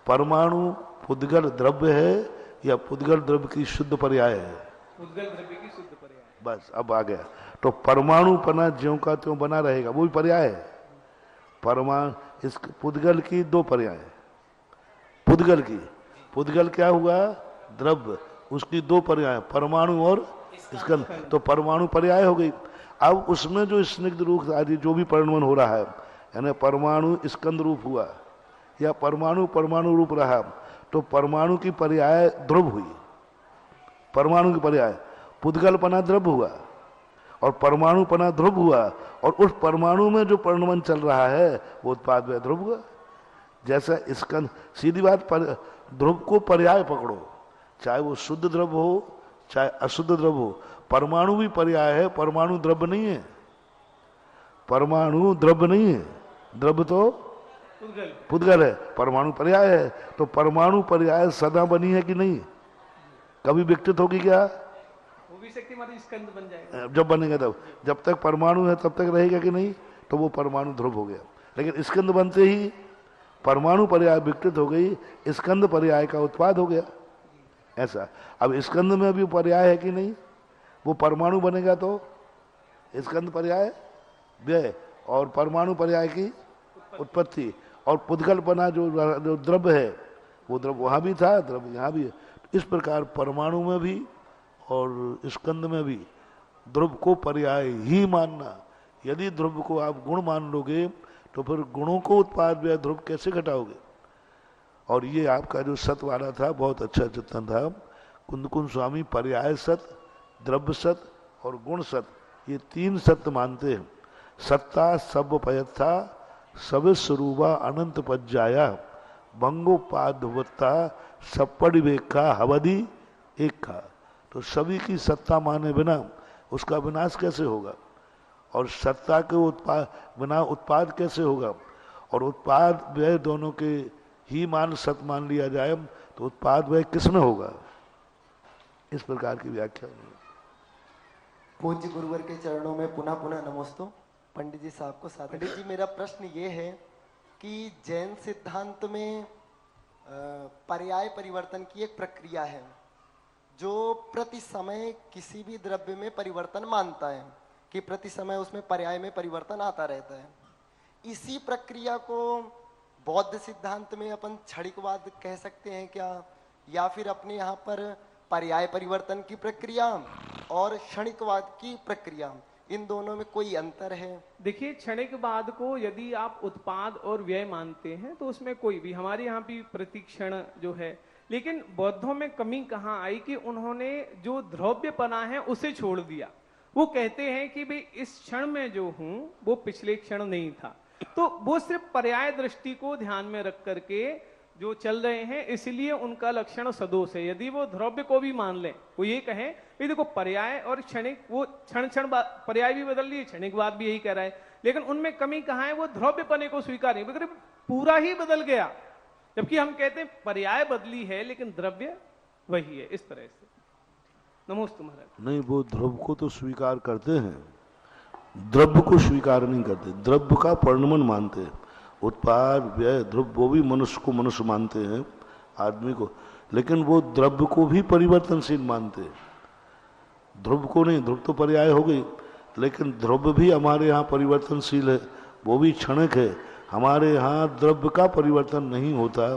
परमाणु पुद्गल द्रव्य है या पुद्गल द्रव्य की शुद्ध पर्याय है? पुद्गल द्रव्य की शुद्ध पर्याय। बस अब आ गया। तो परमाणु पना ज्यों का त्यों बना रहेगा, वो भी पर्याय है। परमाणु इस पुद्गल की दो पर्याय है। पुद्गल की, पुद्गल क्या हुआ? द्रव्य, उसकी दो पर्याय, परमाणु और स्कंद। तो परमाणु पर्याय हो गई। अब उसमें जो स्निग्ध रूप आदि जो भी परिणमन हो रहा है, यानी परमाणु स्कंद रूप हुआ या परमाणु परमाणु रूप रहा, तो परमाणु की पर्याय ध्रुव हुई। परमाणु की पर्याय पुद्गलपना द्रव्य हुआ और परमाणुपना ध्रुव हुआ, और उस परमाणु में जो परिणमन चल रहा है वो उत्पाद व ध्रुव हुआ। जैसा स्कंद, सीधी बात, ध्रुव को पर्याय पकड़ो, चाहे वो शुद्ध द्रव्य हो चाहे अशुद्ध द्रव्य हो। परमाणु भी पर्याय है, परमाणु द्रव्य नहीं है। परमाणु द्रव्य नहीं है, द्रव्य तो पुद्गल है, परमाणु पर्याय है। तो परमाणु पर्याय सदा बनी है कि नहीं? कभी विकसित होगी क्या? वो भी शक्तिमान स्कंद बन जाएगा जब बनेगा तब। जब तक परमाणु है तब तक रहेगा कि नहीं? तो वो परमाणु ध्रुव हो गया। लेकिन स्कंद बनते ही परमाणु पर्याय विकसित हो गई, स्कंद पर्याय का उत्पाद हो गया। ऐसा अब स्कंद में भी पर्याय है कि नहीं? वो परमाणु बनेगा तो स्कंद पर्याय व्यय और परमाणु पर्याय की उत्पत्ति, और पुद्गलपना जो द्रव्य है वो द्रव्य वहां भी था, द्रव्य यहाँ भी है। इस प्रकार परमाणु में भी और स्कंद में भी ध्रुव को पर्याय ही मानना। यदि ध्रुव को आप गुण मान लोगे तो फिर गुणों को उत्पाद व्यय ध्रुव कैसे घटाओगे? और ये आपका जो सत वाला था बहुत अच्छा चिंतन था। कुंदकुंद स्वामी पर्याय सत, द्रव्य सत और गुण सत, ये तीन सत्य मानते हैं। सत्ता सब पयथा सब स्वरूपा अनंत पज्जाया भंगोपाधवत्ता सपड़ वेखा हवदी एक का। तो सभी की सत्ता माने बिना उसका विनाश कैसे होगा? और सत्ता के उत्पाद बिना उत्पाद कैसे होगा? और उत्पाद व्यय दोनों के ही मान सत मान लिया जाए तो उत्पाद व्यय किसमें होगा? इस प्रकार की व्याख्या। पूज्य गुरुवर के चरणों में पुनः पुनः नमोस्तु। पंडित जी साहब को साथ। पंडित जी, मेरा प्रश्न ये है कि जैन सिद्धांत में पर्याय परिवर्तन की एक प्रक्रिया है जो प्रति समय किसी भी द्रव्य में परिवर्तन मानता है कि प्रति समय उसमें पर्याय में परिवर्तन आता रहता है। इसी प्रक्रिया को बौद्ध सिद्धांत में अपन क्षणिकवाद कह सकते हैं क्या? या फिर अपने यहाँ पर पर्याय परिवर्तन की प्रक्रिया और क्षणिकवाद की प्रक्रिया, इन दोनों में कोई अंतर है? देखिए, क्षणिकवाद को यदि आप उत्पाद और व्यय मानते हैं तो उसमें कोई भी, हमारे यहाँ भी प्रतिक्षण जो है, लेकिन बौद्धों में कमी कहाँ आई कि उन्होंने जो द्रव्यपना है उसे छोड़ दिया। वो कहते हैं कि भाई इस क्षण में जो हूं वो पिछले क्षण नहीं था। तो वो सिर्फ पर्याय दृष्टि को ध्यान में रख करके जो चल रहे हैं, इसलिए उनका लक्षण सदोष है। यदि वो द्रव्य को भी मान लें, वो ये कहें कि देखो पर्याय और क्षणिक, वो क्षण क्षण पर्याय भी बदल रही है, क्षणिकवाद भी यही कह रहा है, लेकिन उनमें कमी कहाँ है? वो द्रव्यपने को स्वीकार नहीं, मगर पूरा ही बदल गया। जबकि हम कहते हैं पर्याय बदली है लेकिन द्रव्य वही है। इस तरह से। नमोस्तु महाराज। नहीं, वो ध्रुव को तो स्वीकार करते हैं, द्रव्य को स्वीकार नहीं करते। द्रव्य का परिणमन मानते हैं, उत्पाद व्यय ध्रुव, वो भी मनुष्य को मनुष्य मानते हैं, आदमी को, लेकिन वो द्रव्य को भी परिवर्तनशील मानते हैं, ध्रुव को नहीं। ध्रुव तो पर्याय हो गई, लेकिन ध्रुव भी हमारे यहाँ परिवर्तनशील है, वो भी क्षणिक है। हमारे यहाँ द्रव्य का परिवर्तन नहीं होता,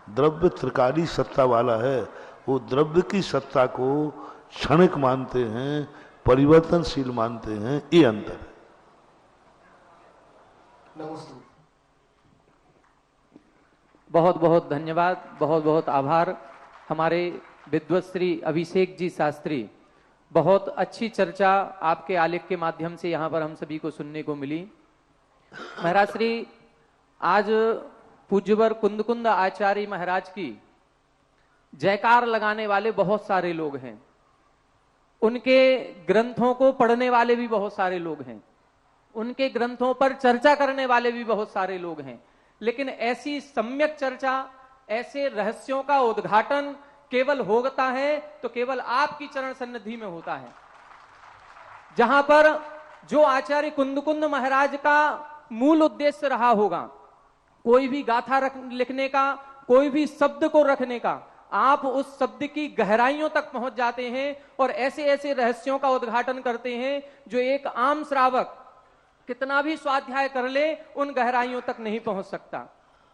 द्रव्य त्रिकाली सत्ता वाला है। वो द्रव्य की सत्ता को क्षणिक मानते हैं, परिवर्तनशील मानते हैं, ये अंतर है। नमस्ते। बहुत बहुत धन्यवाद, बहुत बहुत आभार हमारे विद्वत श्री अभिषेक जी शास्त्री। बहुत अच्छी चर्चा आपके आलेख के माध्यम से यहाँ पर हम सभी को सुनने को मिली। महाराज श्री, आज पूज्यवर कुंदकुंद आचार्य महाराज की जयकार लगाने वाले बहुत सारे लोग हैं, उनके ग्रंथों को पढ़ने वाले भी बहुत सारे लोग हैं, उनके ग्रंथों पर चर्चा करने वाले भी बहुत सारे लोग हैं, लेकिन ऐसी सम्यक चर्चा, ऐसे रहस्यों का उद्घाटन केवल होता है तो केवल आपकी चरण सन्निधि में होता है, जहां पर जो आचार्य कुंदकुंद महाराज का मूल उद्देश्य रहा होगा, कोई भी गाथा लिखने का, कोई भी शब्द को रखने का, आप उस शब्द की गहराइयों तक पहुंच जाते हैं और ऐसे ऐसे रहस्यों का उद्घाटन करते हैं जो एक आम श्रावक कितना भी स्वाध्याय कर ले उन गहराइयों तक नहीं पहुंच सकता।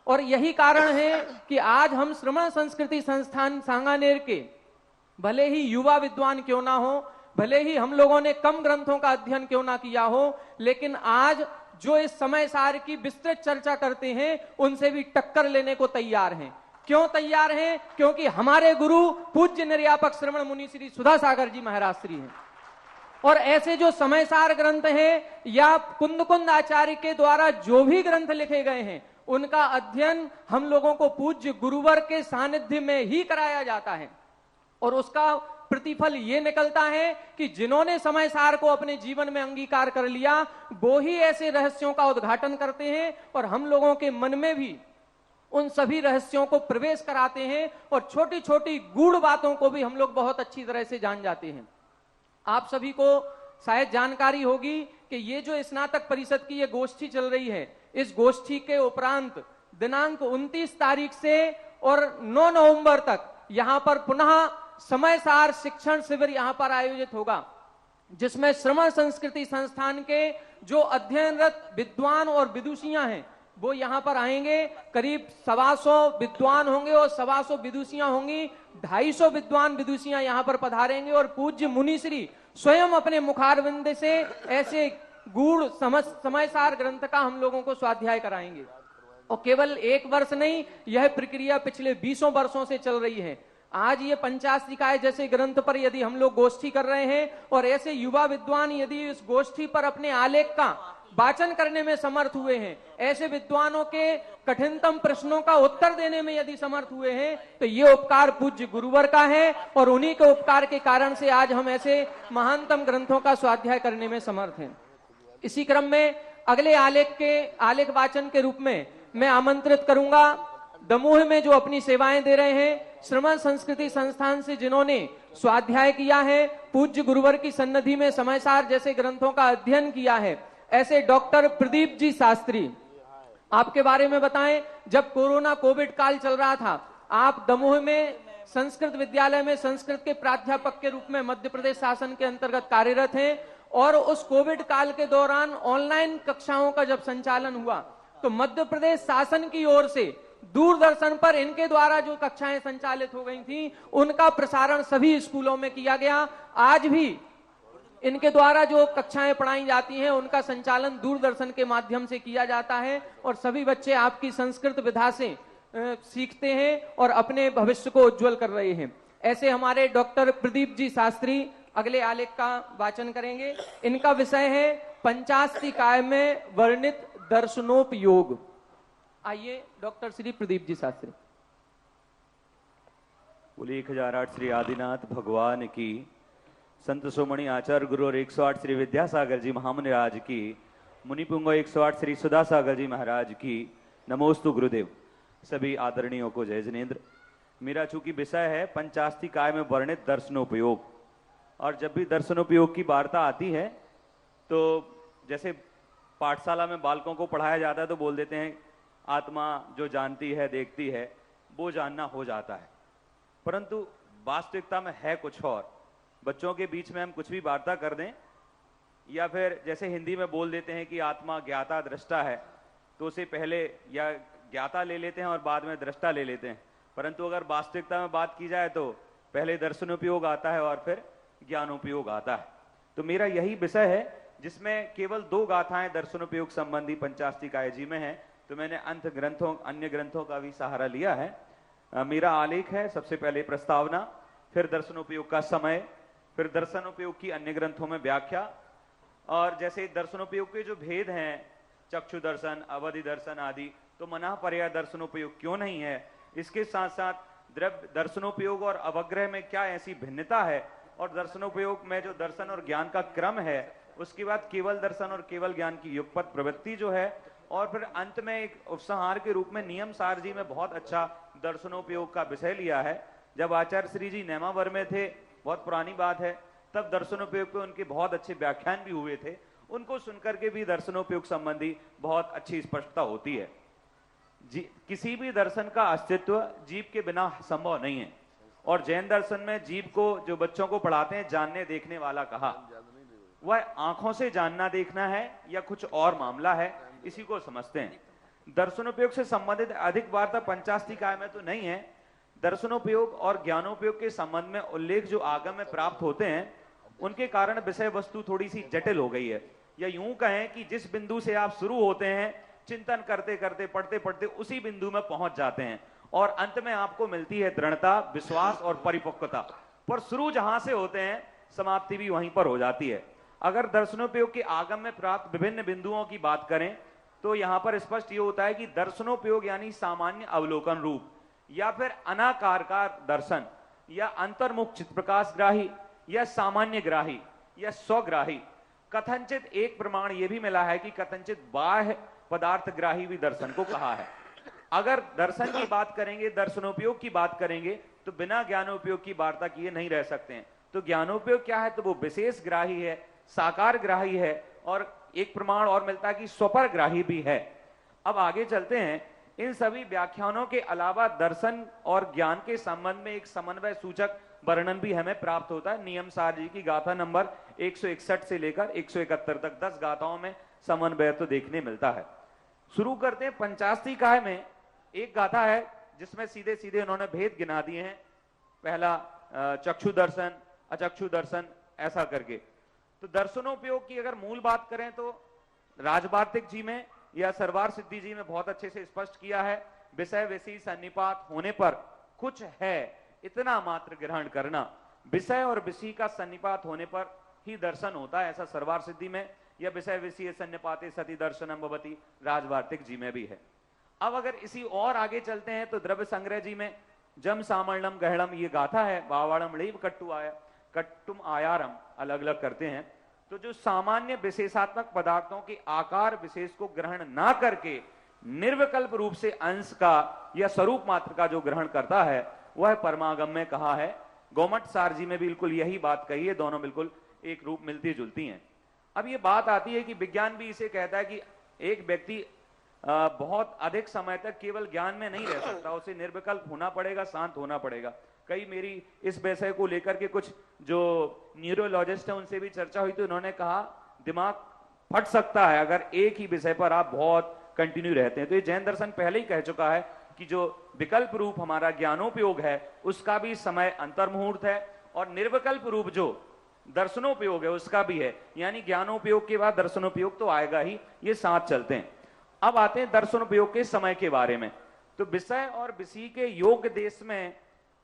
और यही कारण है कि आज हम श्रमण संस्कृति संस्थान सांगानेर के भले ही युवा विद्वान क्यों ना हो, भले ही हम लोगों ने कम ग्रंथों का अध्ययन क्यों ना किया हो, लेकिन आज जो इस समय सार की विस्तृत चर्चा करते हैं उनसे भी टक्कर लेने को तैयार हैं। क्यों तैयार हैं? क्योंकि हमारे गुरु पूज्य निर्यापक श्रमण मुनि श्री सुधा सागर जी महाराज श्री हैं। और ऐसे जो समय सार ग्रंथ हैं या कुंद कुंद आचार्य के द्वारा जो भी ग्रंथ लिखे गए हैं उनका अध्ययन हम लोगों को पूज्य गुरुवर के सानिध्य में ही कराया जाता है। और उसका प्रतिफल ये निकलता है कि जिन्होंने समय सार को अपने जीवन में अंगीकार कर लिया वो ही ऐसे रहस्यों का उद्घाटन करते हैं और हम लोगों के मन में भी उन सभी रहस्यों को प्रवेश कराते हैं और छोटी छोटी गूढ़ बातों को भी हम लोग बहुत अच्छी तरह से जान जाते हैं। आप सभी को शायद जानकारी होगी कि ये जो स्नातक परिषद की ये गोष्ठी चल रही है, इस गोष्ठी के उपरांत दिनांक 29 तारीख से और 9 नवंबर तक यहां पर पुनः समय सार शिक्षण शिविर यहां पर आयोजित होगा, जिसमें श्रमण संस्कृति संस्थान के जो अध्ययनरत विद्वान और विदुषियां हैं वो यहां पर आएंगे। करीब 125 विद्वान होंगे और 125 विदुषियां होंगी। 250 विद्वान विदुषियां यहां पर पधारेंगे और पूज्य मुनिश्री स्वयं अपने मुखारविंद से ऐसे गूढ़ समय सार ग्रंथ का हम लोगों को स्वाध्याय कराएंगे। और केवल एक वर्ष नहीं, यह प्रक्रिया पिछले 20 वर्षों से चल रही है। आज ये पंचास्तिकाय जैसे ग्रंथ पर यदि हम लोग गोष्ठी कर रहे हैं और ऐसे युवा विद्वान यदि इस गोष्ठी पर अपने आलेख का वाचन करने में समर्थ हुए हैं, ऐसे विद्वानों के कठिनतम प्रश्नों का उत्तर देने में यदि समर्थ हुए हैं, तो ये उपकार पूज्य गुरुवर का है और उन्हीं के उपकार के कारण से आज हम ऐसे महानतम ग्रंथों का स्वाध्याय करने में समर्थ हैं। इसी क्रम में अगले आलेख वाचन के रूप में मैं आमंत्रित करूंगा दमोह में जो अपनी सेवाएं दे रहे हैं, श्रमण संस्कृति संस्थान से जिन्होंने स्वाध्याय किया है, पूज्य गुरुवर की सन्निधि में समय सार जैसे ग्रंथों का अध्ययन किया है, ऐसे डॉक्टर प्रदीप जी शास्त्री। आपके बारे में बताएं, जब कोविड काल चल रहा था, आप दमोह में संस्कृत विद्यालय में संस्कृत के प्राध्यापक के रूप में मध्य प्रदेश शासन के अंतर्गत कार्यरत हैं और उस कोविड काल के दौरान ऑनलाइन कक्षाओं का जब संचालन हुआ तो मध्य प्रदेश शासन की ओर से दूरदर्शन पर इनके द्वारा जो कक्षाएं संचालित हो गई थी उनका प्रसारण सभी स्कूलों में किया गया। आज भी इनके द्वारा जो कक्षाएं पढ़ाई जाती हैं उनका संचालन दूरदर्शन के माध्यम से किया जाता है और सभी बच्चे आपकी संस्कृत विधा से सीखते हैं और अपने भविष्य को उज्जवल कर रहे हैं। ऐसे हमारे डॉक्टर प्रदीप जी शास्त्री अगले आलेख का वाचन करेंगे। इनका विषय है पंचास्तिकाय में वर्णित दर्शनोपयोग। आइए डॉक्टर श्री प्रदीप जी शास्त्री। बोलिए 1008 श्री आदिनाथ भगवान की, संत सोमणी आचार्य गुरु और 108 श्री विद्यासागर जी महामुनि राज की, मुनिपुंगो 108 श्री सुधा सागर जी महाराज की, नमोस्तु गुरुदेव। सभी आदरणीयों को जय जिनेन्द्र। मेरा चूंकि विषय है पंचास्तिकाय में वर्णित दर्शनोपयोग, और जब भी दर्शनोपयोग की वार्ता आती है तो जैसे पाठशाला में बालकों को पढ़ाया जाता है तो बोल देते हैं आत्मा जो जानती है देखती है वो जानना हो जाता है, परंतु वास्तविकता में है कुछ और। बच्चों के बीच में हम कुछ भी वार्ता कर दें या फिर जैसे हिंदी में बोल देते हैं कि आत्मा ज्ञाता दृष्टा है, तो उसे पहले या ज्ञाता ले लेते हैं और बाद में दृष्टा ले लेते हैं, परंतु अगर वास्तविकता में बात की जाए तो पहले दर्शनोपयोग आता है और फिर ज्ञानोपयोग आता है। तो मेरा यही विषय है जिसमें केवल 2 गाथाएं दर्शनोपयोग संबंधी पंचास्तिकाय जी में है, तो मैंने अन्य ग्रंथों का भी सहारा लिया है। मेरा आलेख है सबसे पहले प्रस्तावना, फिर दर्शनोपयोग का समय, फिर दर्शनोपयोग की अन्य ग्रंथों में व्याख्या, और जैसे दर्शनोपयोग के जो भेद हैं चक्षु दर्शन, अवधि दर्शन आदि, तो मना पर्याय दर्शनोपयोग क्यों नहीं है, इसके साथ साथ द्रव्य दर्शनोपयोग और अवग्रह में क्या ऐसी भिन्नता है, और दर्शनोपयोग में जो दर्शन और ज्ञान का क्रम है, उसके बाद केवल दर्शन और केवल ज्ञान की युगपत प्रवृत्ति जो है, और फिर अंत में एक उपसंहार के रूप में नियम सार जी में बहुत अच्छा दर्शनोपयोग का विषय लिया है। जब आचार्य श्री जी नेमावर में थे, बहुत पुरानी बात है, तब दर्शनोपयोग पे उनके बहुत अच्छे व्याख्यान भी हुए थे, उनको सुनकर के भी दर्शनोपयोग संबंधी बहुत अच्छी स्पष्टता होती है। किसी भी दर्शन का अस्तित्व जीव के बिना संभव नहीं है। और जैन दर्शन में जीव को जो बच्चों को पढ़ाते हैं जानने देखने वाला कहा, वह आंखों से जानना देखना है या कुछ और मामला है, इसी को समझते हैं। दर्शनोपयोग से संबंधित अधिक वार्ता पंचास्तिकाय में तो नहीं है। दर्शनोपयोग और ज्ञानोपयोग के संबंध में उल्लेख जो आगम में प्राप्त होते हैं उनके कारण विषय वस्तु थोड़ी सी जटिल हो गई है। या यूं कहें कि जिस बिंदु से आप शुरू होते हैं, चिंतन करते करते पढ़ते पढ़ते उसी बिंदु में पहुंच जाते हैं और अंत में आपको मिलती है दृढ़ता, विश्वास और परिपक्वता। पर शुरू जहां से होते हैं समाप्ति भी वहीं पर हो जाती है। अगर दर्शनोपयोग के आगम में प्राप्त विभिन्न बिंदुओं की बात करें तो यहां पर स्पष्ट ये होता है कि दर्शनोपयोग यानी सामान्य अवलोकन रूप या फिर अनाकार का दर्शन या अंतर्मुख चित्त प्रकाश ग्राही या सामान्य ग्राही या स्वग्राही, कथनचित एक प्रमाण यह भी मिला है कि कथनचित बाह्य पदार्थ ग्राही भी दर्शन को कहा है। अगर दर्शन की बात करेंगे, दर्शनोपयोग की बात करेंगे तो बिना ज्ञानोपयोग की वार्ता किए नहीं रह सकते हैं। तो ज्ञानोपयोग क्या है? तो वो विशेष ग्राही है, साकार ग्राही है और एक प्रमाण और मिलता है कि स्वपर ग्राही भी है। अब आगे चलते हैं। इन सभी व्याख्यानों के अलावा दर्शन और ज्ञान के संबंध में एक समन्वय सूचक वर्णन भी हमें प्राप्त होता है। नियम सार जी की गाथा नंबर 161 से लेकर 171 तक 10 गाथाओं में समन्वय तो देखने मिलता है। शुरू करते हैं। पंचास्तिकाय में एक गाथा है जिसमें सीधे सीधे उन्होंने भेद गिना दिए हैं। पहला चक्षु दर्शन, अचक्षु दर्शन, ऐसा करके। तो दर्शनोपयोग की अगर मूल बात करें तो राजवार्तिक जी में या सरवार सिद्धि जी में बहुत अच्छे से स्पष्ट किया है। विषय विषय सन्निपात होने पर कुछ है इतना मात्र ग्रहण करना, विषय और विषय का सन्निपात होने पर ही दर्शन होता है, ऐसा सरवार सिद्धि में। या विषय विषय सन्निपाते सती दर्शनम भवति राजवार्तिक जी में भी है। अब अगर इसी और आगे चलते हैं तो द्रव्य संग्रह जी में जम सामर्णम गहड़म ये गाथा है। बावाड़म लीव कट्टुम आयारम अलग अलग करते हैं। तो जो सामान्य विशेषात्मक पदार्थों के आकार विशेष को ग्रहण ना करके निर्विकल्प रूप से अंश का या स्वरूप मात्र का जो ग्रहण करता है वह परमागम में कहा है। गोमट सार जी में बिल्कुल यही बात कही है। दोनों बिल्कुल एक रूप मिलती जुलती हैं। अब ये बात आती है कि विज्ञान भी इसे कहता है कि एक व्यक्ति बहुत अधिक समय तक केवल ज्ञान में नहीं रह सकता, उसे निर्विकल्प होना पड़ेगा, शांत होना पड़ेगा। कई मेरी इस विषय को लेकर के कुछ जो न्यूरोलॉजिस्ट हैं उनसे भी चर्चा हुई तो उन्होंने कहा दिमाग फट सकता है अगर एक ही विषय पर आप बहुत कंटिन्यू रहते हैं। तो ये जैन दर्शन पहले ही कह चुका है कि जो विकल्प रूप हमारा ज्ञानोपयोग है उसका भी समय अंतर्मुहूर्त है और निर्विकल्प रूप जो दर्शनोपयोग है उसका भी है, यानी ज्ञानोपयोग के बाद दर्शनोपयोग तो आएगा ही, ये साथ चलते हैं। अब आते हैं दर्शनोपयोग के समय के बारे में। तो विषय और विषय के योग देश में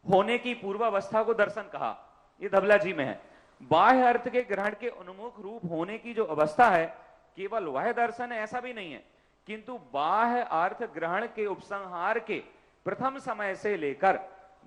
होने की पूर्वावस्था को दर्शन कहा, ये धबला जी में है। बाह्य अर्थ के ग्रहण के उन्मुख रूप होने की जो अवस्था है केवल वह दर्शन है ऐसा भी नहीं है, किंतु बाह्य अर्थ ग्रहण के उपसंहार के प्रथम समय से लेकर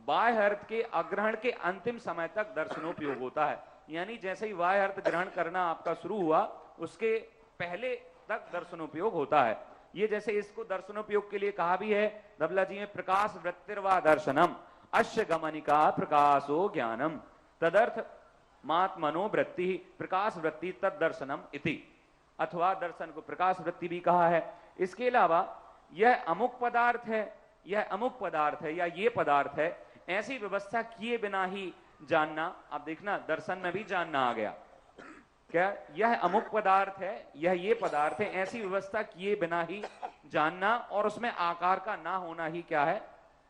बाह्य अर्थ के अग्रहण के अंतिम समय तक दर्शनोपयोग होता है। यानी जैसे ही बाह्य अर्थ ग्रहण करना आपका शुरू हुआ उसके पहले तक दर्शनोपयोग होता है। ये जैसे इसको दर्शनोपयोग के लिए कहा भी है धबला जी में, प्रकाश वृत्तिर्वा दर्शनम अश्य गमनिका प्रकाशो ज्ञानम तदर्थ मात्मनो वृत्ति प्रकाश वृत्ति तद दर्शनम इति, अथवा दर्शन को प्रकाश वृत्ति भी कहा है। इसके अलावा यह अमुक पदार्थ है, यह अमुक पदार्थ है या ये पदार्थ है, ऐसी व्यवस्था किए बिना ही जानना। आप देखना दर्शन में भी जानना आ गया, क्या यह अमुक पदार्थ है, यह ये पदार्थ है, ऐसी व्यवस्था किए बिना ही जानना और उसमें आकार का ना होना ही क्या है?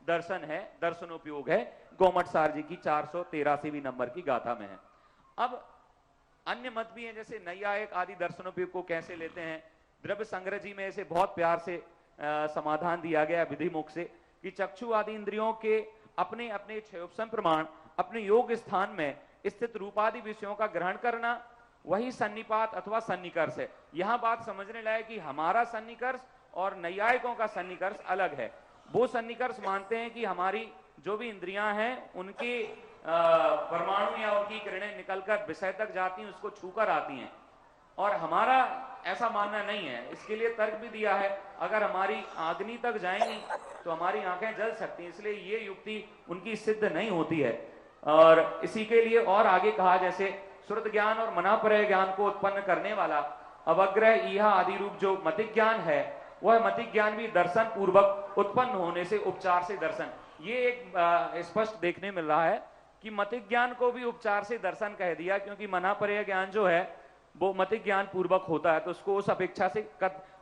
दर्शन है, दर्शनोपयोग है। गोमट सार जी की 483वीं नंबर की गाथा में है। अब अन्य मत भी हैं, जैसे नैयायिक आदि दर्शनोपयोग को कैसे लेते हैं। द्रव्य संग्रह जी में इसे बहुत प्यार से समाधान दिया गया विधि मुख से कि चक्षु आदि इंद्रियों के अपने अपने क्षयोपम प्रमाण अपने योग स्थान में स्थित रूपादि विषयों का ग्रहण करना वही सन्निपात अथवा सन्निकर्ष है। यहां बात समझने लायक कि हमारा सन्निकर्ष और नैयायिकों का सन्निकर्ष अलग है। वो सन्निकर्ष मानते हैं कि हमारी जो भी इंद्रियां हैं उनके परमाणु या उनकी किरणें निकलकर विषय तक जाती हैं, उसको छूकर आती हैं, और हमारा ऐसा मानना नहीं है। इसके लिए तर्क भी दिया है, अगर हमारी आग्नि तक जाएंगी तो हमारी आंखें जल सकती हैं, इसलिए ये युक्ति उनकी सिद्ध नहीं होती है। और इसी के लिए और आगे कहा, जैसे श्रुत ज्ञान और मनापरय ज्ञान को उत्पन्न करने वाला अवग्रह ईहा आदि रूप जो मतिक ज्ञान है वह मति ज्ञान भी दर्शन पूर्वक उत्पन्न होने से उपचार से दर्शन। ये एक स्पष्ट देखने मिल रहा है कि मति ज्ञान को भी उपचार से दर्शन कह दिया, क्योंकि मनापर्य ज्ञान जो है वो मति ज्ञान पूर्वक होता है, तो उसको उस अपेक्षा से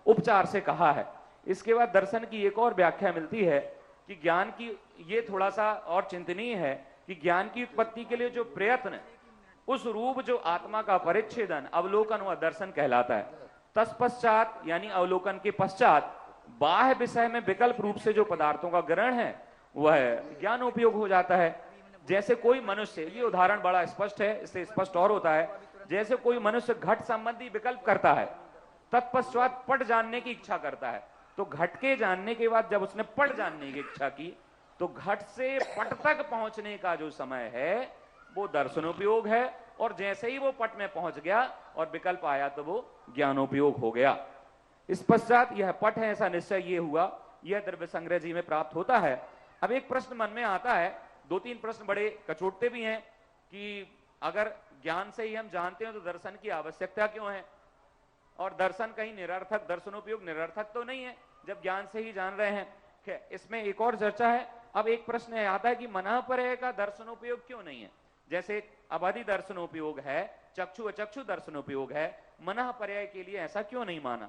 उपचार से कहा है। इसके बाद दर्शन की एक और व्याख्या मिलती है कि ज्ञान की, ये थोड़ा सा और चिंतनीय है कि ज्ञान की उत्पत्ति के लिए जो प्रयत्न, उस रूप जो आत्मा का परिच्छेदन अवलोकन व दर्शन कहलाता है। तत्पश्चात यानी अवलोकन के पश्चात बाह्य विषय में विकल्प रूप से जो पदार्थों का ग्रहण है वह ज्ञान उपयोग हो जाता है। जैसे कोई मनुष्य, ये उदाहरण बड़ा स्पष्ट है, इससे स्पष्ट और होता है, जैसे कोई मनुष्य घट संबंधी विकल्प करता है, तत्पश्चात पट जानने की इच्छा करता है, तो घट के जानने के बाद जब उसने पट जानने की इच्छा की, तो घट से पट तक पहुंचने का जो समय है वो दर्शनोपयोग है, और जैसे ही वो पट में पहुंच गया और विकल्प आया तो वो ज्ञानोपयोग हो गया। इस पश्चात यह पट है ऐसा निश्चय ये हुआ, यह द्रव्य संग्रह जी में प्राप्त होता है। अब एक प्रश्न मन में आता है, दो तीन प्रश्न बड़े कचोटते भी हैं कि अगर ज्ञान से ही हम जानते हैं तो दर्शन की आवश्यकता क्यों है, और दर्शन कहीं निरर्थक, दर्शनोपयोग निरर्थक तो नहीं है जब ज्ञान से ही जान रहे हैं। इसमें एक और चर्चा है। अब एक प्रश्न आता है कि मनापर्य का दर्शनोपयोग क्यों नहीं है? जैसे अबाधि दर्शनोपयोग है, चक्षु अचक्षु दर्शनोपयोग है, मनापर्य के लिए ऐसा क्यों नहीं माना?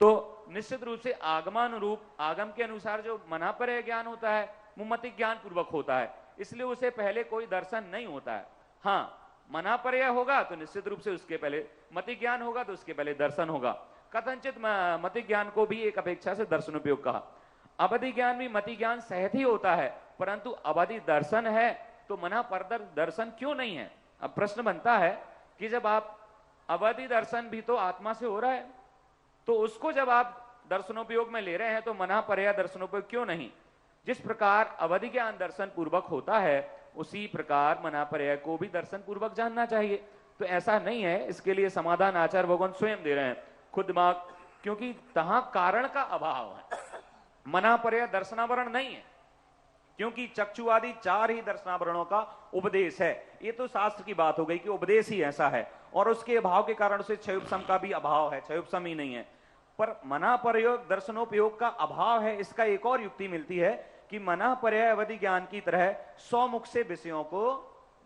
तो निश्चित रूप से आगमानुरूप, आगम के अनुसार जो मनापर्य ज्ञान होता है वो मति ज्ञान पूर्वक होता है, इसलिए उसे पहले कोई दर्शन नहीं होता है। हाँ, मनापर्य होगा तो निश्चित रूप से उसके पहले मति ज्ञान होगा, तो उसके पहले दर्शन होगा। कथनचित मति ज्ञान को भी एक अपेक्षा से दर्शनोपयोग कहा। अवधि ज्ञान भी मति ज्ञान सहित ही होता है, परंतु अवधि दर्शन है तो मनापर दर्शन क्यों नहीं है? अब प्रश्न बनता है कि जब आप अवधि दर्शन भी तो आत्मा से हो रहा है, तो उसको जब आप दर्शनोपयोग में ले रहे हैं तो मनापर्य दर्शनोपयोग क्यों नहीं? जिस प्रकार अवधि ज्ञान दर्शन पूर्वक होता है उसी प्रकार मनापर्य को भी दर्शन पूर्वक जानना चाहिए। तो ऐसा नहीं है, इसके लिए समाधान आचार्य भगवान स्वयं दे रहे हैं खुद दिमाग, क्योंकि तहां कारण का अभाव है, मनापर्य दर्शनावरण नहीं है, क्योंकि चक्षु आदि चार ही दर्शनावरणों का उपदेश है। ये तो शास्त्र की बात हो गई कि उपदेश ही ऐसा है, और उसके अभाव के कारण से क्षयोपशम का भी अभाव है, क्षयोपशम ही नहीं है। पर मनापर्य दर्शनोपयोग का अभाव है, इसका एक और युक्ति मिलती है कि मनापर्य अवधि ज्ञान की तरह स्वमुख से विषयों को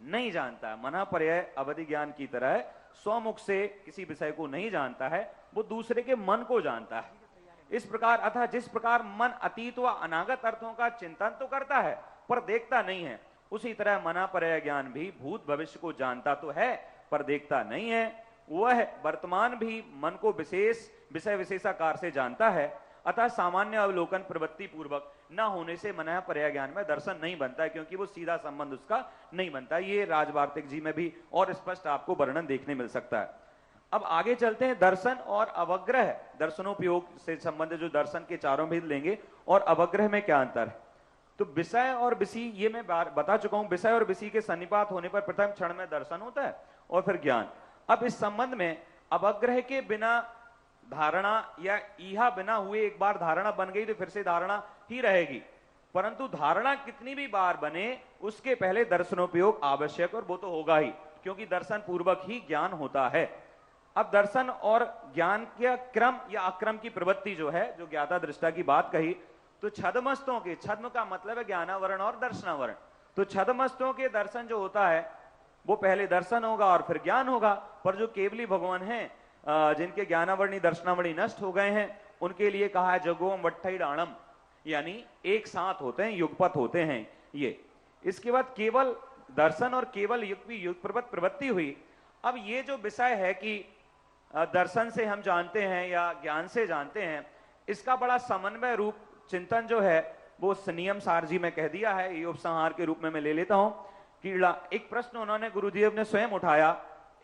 नहीं जानता है। मनापर्य अवधि ज्ञान की तरह स्वमुख से किसी विषय को नहीं जानता है, वो दूसरे के मन को जानता है। इस प्रकार अतः जिस प्रकार मन अतीत व अनागत अर्थों का चिंतन तो करता है पर देखता नहीं है, उसी तरह मनापर्य ज्ञान भी भूत भविष्य को जानता तो है पर देखता नहीं है। वह वर्तमान भी मन को विशेष विषय विशेषाकार से जानता है, अतः सामान्य अवलोकन प्रवृत्ति पूर्वक न होने से मनापर्य ज्ञान में दर्शन नहीं बनता है, क्योंकि वो सीधा संबंध उसका नहीं बनता। ये राजवार्तिक जी में भी और स्पष्ट आपको वर्णन देखने मिल सकता है। अब आगे चलते हैं, दर्शन और अवग्रह, दर्शनोपयोग से संबंधित जो दर्शन के चारों भेद लेंगे, और अवग्रह में क्या अंतर है। तो विषय और विषय, ये मैं बता चुका हूं, विषय और विषय के सन्निपात होने पर प्रथम क्षण में दर्शन होता है और फिर ज्ञान। अब इस संबंध में अवग्रह के बिना धारणा या इहा बिना हुए एक बार धारणा बन गई तो फिर से धारणा ही रहेगी, परंतु धारणा कितनी भी बार बने उसके पहले दर्शनोपयोग आवश्यक, और वो तो होगा ही, क्योंकि दर्शन पूर्वक ही ज्ञान होता है। अब दर्शन और ज्ञान के क्रम या अक्रम की प्रवृत्ति जो है, जो ज्ञाता दृष्टा की बात कही, तो छद्मस्तों के, छद्म का मतलब है ज्ञानावरण और दर्शनावरण, तो छद्मस्तों के दर्शन जो होता है वो पहले दर्शन होगा और फिर ज्ञान होगा। पर जो केवली भगवान हैं, जिनके ज्ञानावरणी दर्शनावरणी नष्ट हो गए हैं, उनके लिए कहा है जगोम वट्ठईडाणम, यानी एक साथ होते हैं, युगपत होते हैं ये। इसके बाद केवल दर्शन और केवल युगप्रवत प्रवृत्ति हुई। अब ये जो विषय है कि दर्शन से हम जानते हैं या ज्ञान से जानते हैं, इसका बड़ा समन्वय रूप चिंतन जो है वो नियम सार जी में कह दिया है, ये उपसंहार के रूप में मैं ले लेता हूं कि एक प्रश्न उन्होंने गुरुदेव ने स्वयं उठाया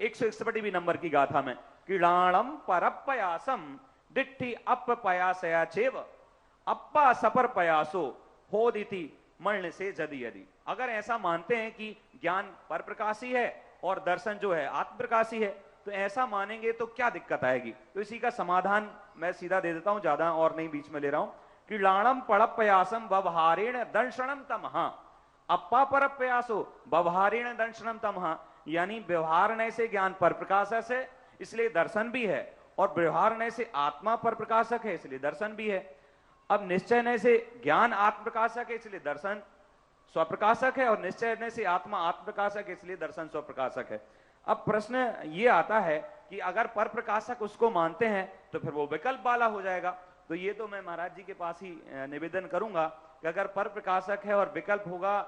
161 नंबर की गाथा में, किड़ाणम परपयासम डिट्ठी अप पयासया चेव अप्पा सपर पयासो होदिति मर्ण से जदि यदि। अगर ऐसा मानते हैं कि ज्ञान पर प्रकाशी है और दर्शन जो है आत्म प्रकाशी है, तो ऐसा मानेंगे तो क्या दिक्कत आएगी। तो इसी का समाधान मैं सीधा दे देता हूं, ज्यादा और नहीं बीच में ले रहा हूं। कि लाणम पड़पयासम व्यवहारेण दंशनम तमहा, अप्पा पर प्रयासो व्यवहारेण दंशनम तमहा, यानी व्यवहार से ज्ञान पर प्रकाश से, इसलिए दर्शन भी है और व्यवहारने से आत्मा पर प्रकाशक है, इसलिए दर्शन भी है। अब निश्चयने से ज्ञान आत्म प्रकाशक है, इसलिए दर्शन स्वप्रकाशक है, और निश्चयने से आत्मा आत्म प्रकाशक है, इसलिए दर्शन स्वप्रकाशक है। अब प्रश्न ये आता है कि अगर पर प्रकाशक उसको मानते हैं तो फिर वो विकल्प वाला हो जाएगा। तो ये तो मैं महाराज जी के पास ही निवेदन करूंगा कि अगर पर प्रकाशक है और विकल्प होगा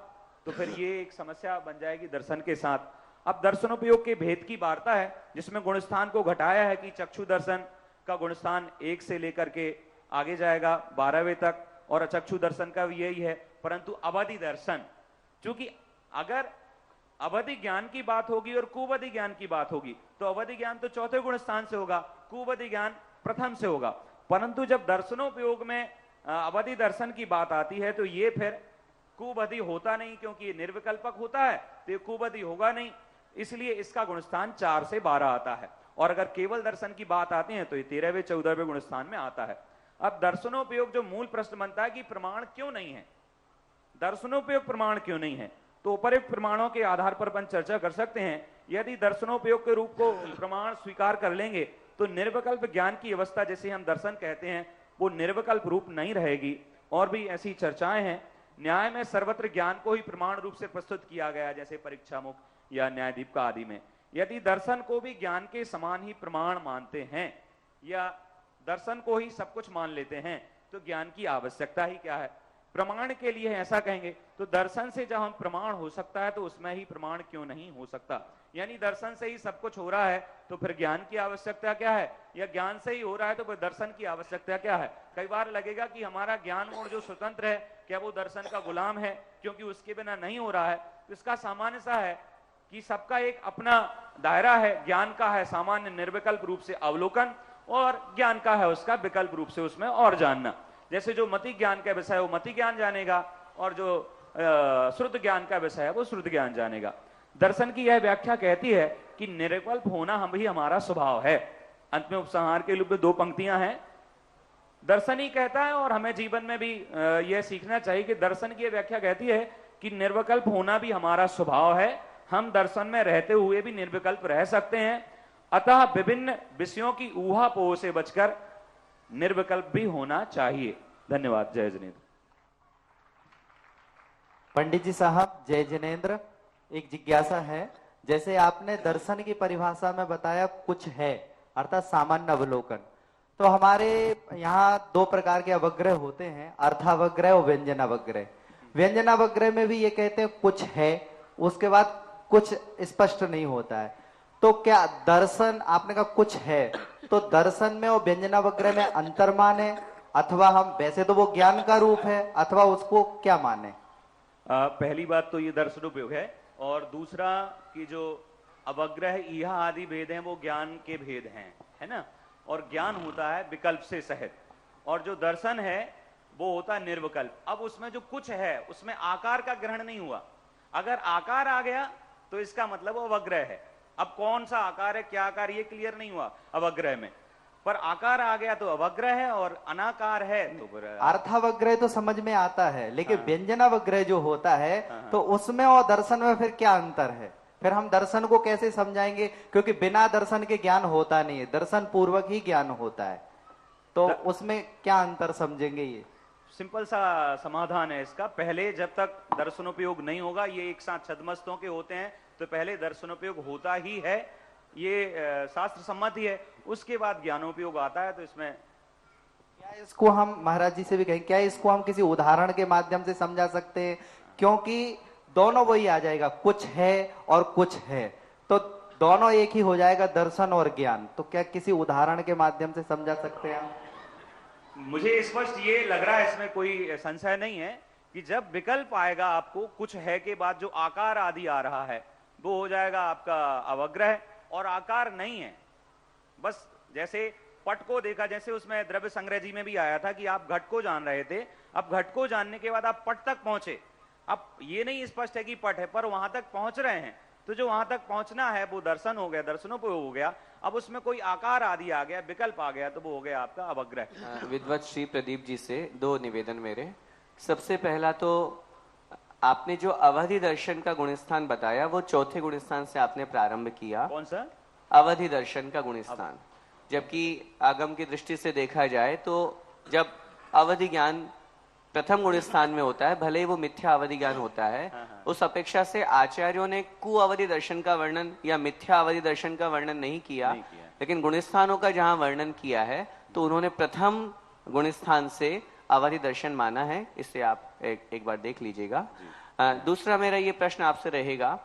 तो फिर ये एक समस्या बन जाएगी दर्शन के साथ। अब दर्शनोपयोग के भेद की वार्ता है, जिसमें गुणस्थान को घटाया है कि चक्षु दर्शन का गुणस्थान 1 से लेकर के आगे जाएगा 12वें तक, और अचक्षु दर्शन का भी यही है। परंतु अवधि दर्शन, चूंकि अगर अवधि ज्ञान की बात होगी और कुवधि ज्ञान की बात होगी तो अवधि ज्ञान तो चौथे गुण स्थान से होगा, कुवधि ज्ञान प्रथम से होगा। परंतु जब दर्शनोपयोग में अवधि दर्शन की बात आती है तो ये फिर कुवधि होता नहीं, क्योंकि ये निर्विकल्पक होता है तो ये कुवधि होगा नहीं, इसलिए इसका गुणस्थान 4 से 12 आता है। और अगर केवल दर्शन की बात आती है तो ये 13वें 14वें गुणस्थान में आता है। अब दर्शनोपयोग जो मूल प्रश्न बनता है कि प्रमाण क्यों नहीं है, दर्शनोपयोग प्रमाण क्यों नहीं है, तो उपरोक्त प्रमाणों के आधार पर अपन चर्चा कर सकते हैं। यदि दर्शनोपयोग के रूप को प्रमाण स्वीकार कर लेंगे तो निर्विकल्प ज्ञान की अवस्था, जैसे हम दर्शन कहते हैं, वो निर्विकल्प रूप नहीं रहेगी। और भी ऐसी चर्चाएं हैं। न्याय में सर्वत्र ज्ञान को ही प्रमाण रूप से प्रस्तुत किया गया, जैसे परीक्षामुख या न्यायदीप का आदि में। यदि दर्शन को भी ज्ञान के समान ही प्रमाण मानते हैं या दर्शन को ही सब कुछ मान लेते हैं तो ज्ञान की आवश्यकता ही क्या है। प्रमाण के लिए ऐसा कहेंगे तो दर्शन से जब हम प्रमाण हो सकता है तो उसमें ही प्रमाण क्यों नहीं हो सकता। यानी दर्शन से ही सब कुछ हो रहा है तो फिर ज्ञान की आवश्यकता क्या है, या ज्ञान से ही हो रहा है तो फिर दर्शन की आवश्यकता क्या है। कई बार लगेगा कि हमारा ज्ञान गुण जो स्वतंत्र है, क्या वो दर्शन का गुलाम है क्योंकि उसके बिना नहीं हो रहा है। तो इसका सामान्य सा है कि सबका एक अपना दायरा है, ज्ञान का है सामान्य निर्विकल्प रूप से अवलोकन, और ज्ञान का है उसका विकल्प रूप से उसमें और जानना। जैसे जो मति ज्ञान का विषय है वो मति ज्ञान जानेगा, और जो श्रुत ज्ञान का विषय है वो श्रुत ज्ञान जानेगा। दर्शन की यह व्याख्या कहती है कि निर्विकल्प होना हम भी हमारा स्वभाव है। अंत में उपसंहार के रूप में 2 पंक्तियां हैं। दर्शन ही कहता है, और हमें जीवन में भी यह सीखना चाहिए कि दर्शन की यह व्याख्या कहती है कि निर्विकल्प होना भी हमारा स्वभाव है। हम दर्शन में रहते हुए भी निर्विकल्प रह सकते हैं। अतः विभिन्न विषयों की ऊहापोह से बचकर निर्विकल्प भी होना चाहिए। धन्यवाद। जय जिनेंद्र। पंडित जी साहब, जय जिनेंद्र। एक जिज्ञासा है, जैसे आपने दर्शन की परिभाषा में बताया कुछ है अर्थात सामान्य अवलोकन, तो हमारे यहाँ 2 प्रकार के अवग्रह होते हैं, अर्थावग्रह और व्यंजनावग्रह। व्यंजनावग्रह में भी ये कहते हैं कुछ है, उसके बाद कुछ स्पष्ट नहीं होता है। तो क्या दर्शन, आपने कहा कुछ है, तो दर्शन में और व्यंजनावग्रह में अंतर माने, अथवा हम वैसे तो वो ज्ञान का रूप है, अथवा उसको क्या माने। पहली बात तो ये दर्शनोपयोग है, और दूसरा कि जो अवग्रह इहा आदि भेद हैं वो ज्ञान के भेद हैं, है ना। और ज्ञान होता है विकल्प से सहित, और जो दर्शन है वो होता है निर्विकल्प। अब उसमें जो कुछ है उसमें आकार का ग्रहण नहीं हुआ। अगर आकार आ गया तो इसका मतलब वो अवग्रह है। अब कौन सा आकार है, क्या आकार, ये क्लियर नहीं हुआ अवग्रह में, पर आकार आ गया तो अवग्रह है, और अनाकार है तो अर्थावग्रह तो समझ में आता है, लेकिन व्यंजनावग्रह जो होता है तो उसमें और दर्शन में फिर क्या अंतर है। फिर हम दर्शन को कैसे समझाएंगे, क्योंकि बिना दर्शन के ज्ञान होता नहीं है, दर्शन पूर्वक ही ज्ञान होता है, तो उसमें क्या अंतर समझेंगे। ये सिंपल सा समाधान है इसका। पहले जब तक दर्शनोपयोग नहीं होगा, ये एक साथ छद्मस्तों के होते हैं, तो पहले दर्शनोपयोग होता ही है, ये शास्त्र सम्मत ही है। उसके बाद ज्ञानोपयोग आता है। तो इसमें क्या इसको हम महाराज जी से भी कहें, क्या इसको हम किसी उदाहरण के माध्यम से समझा सकते हैं, क्योंकि दोनों वही आ जाएगा, कुछ है और कुछ है, तो दोनों एक ही हो जाएगा, दर्शन और ज्ञान। तो क्या किसी उदाहरण के माध्यम से समझा सकते हैं हम। मुझे स्पष्ट ये लग रहा है, इसमें कोई संशय नहीं है कि जब विकल्प आएगा आपको कुछ है के बाद जो आकार आदि आ रहा है वो हो जाएगा आपका अवग्रह, और आकार नहीं है। बस जैसे पट को देखा, जैसे उसमें द्रव्य संग्रह जी में भी आया था कि आप घट को जान रहे थे, अब घट को जानने के बाद आप पट तक पहुंचे। अब ये नहीं स्पष्ट है कि पट है, पर वहां तक पहुंच रहे हैं, तो जो वहां तक पहुंचना है वो दर्शन हो गया, दर्शनोपयोग हो गया। अब उसमें कोई आकार आदि आ गया, विकल्प आ गया, तो वो हो गया आपका अवग्रह। विद्वत श्री प्रदीप जी से 2 निवेदन मेरे। सबसे पहला तो आपने जो अवधि दर्शन का गुणस्थान बताया वो चौथे गुणस्थान से आपने प्रारंभ किया। कौन सा? अवधि दर्शन का गुणस्थान। जबकि आगम की दृष्टि से देखा जाए तो जब अवधि ज्ञान प्रथम गुण स्थान में होता है, भले ही वो मिथ्या अवधि ज्ञान होता है, उस अपेक्षा से आचार्यों ने कुअवधि दर्शन का वर्णन या मिथ्या अवधि दर्शन का वर्णन नहीं किया, लेकिन गुणस्थानों का जहां वर्णन किया है तो उन्होंने प्रथम गुणस्थान से अवधि दर्शन माना है। इससे आप एक बार देख लीजिएगा। दूसरा मेरा ये प्रश्न आपसे रहेगा,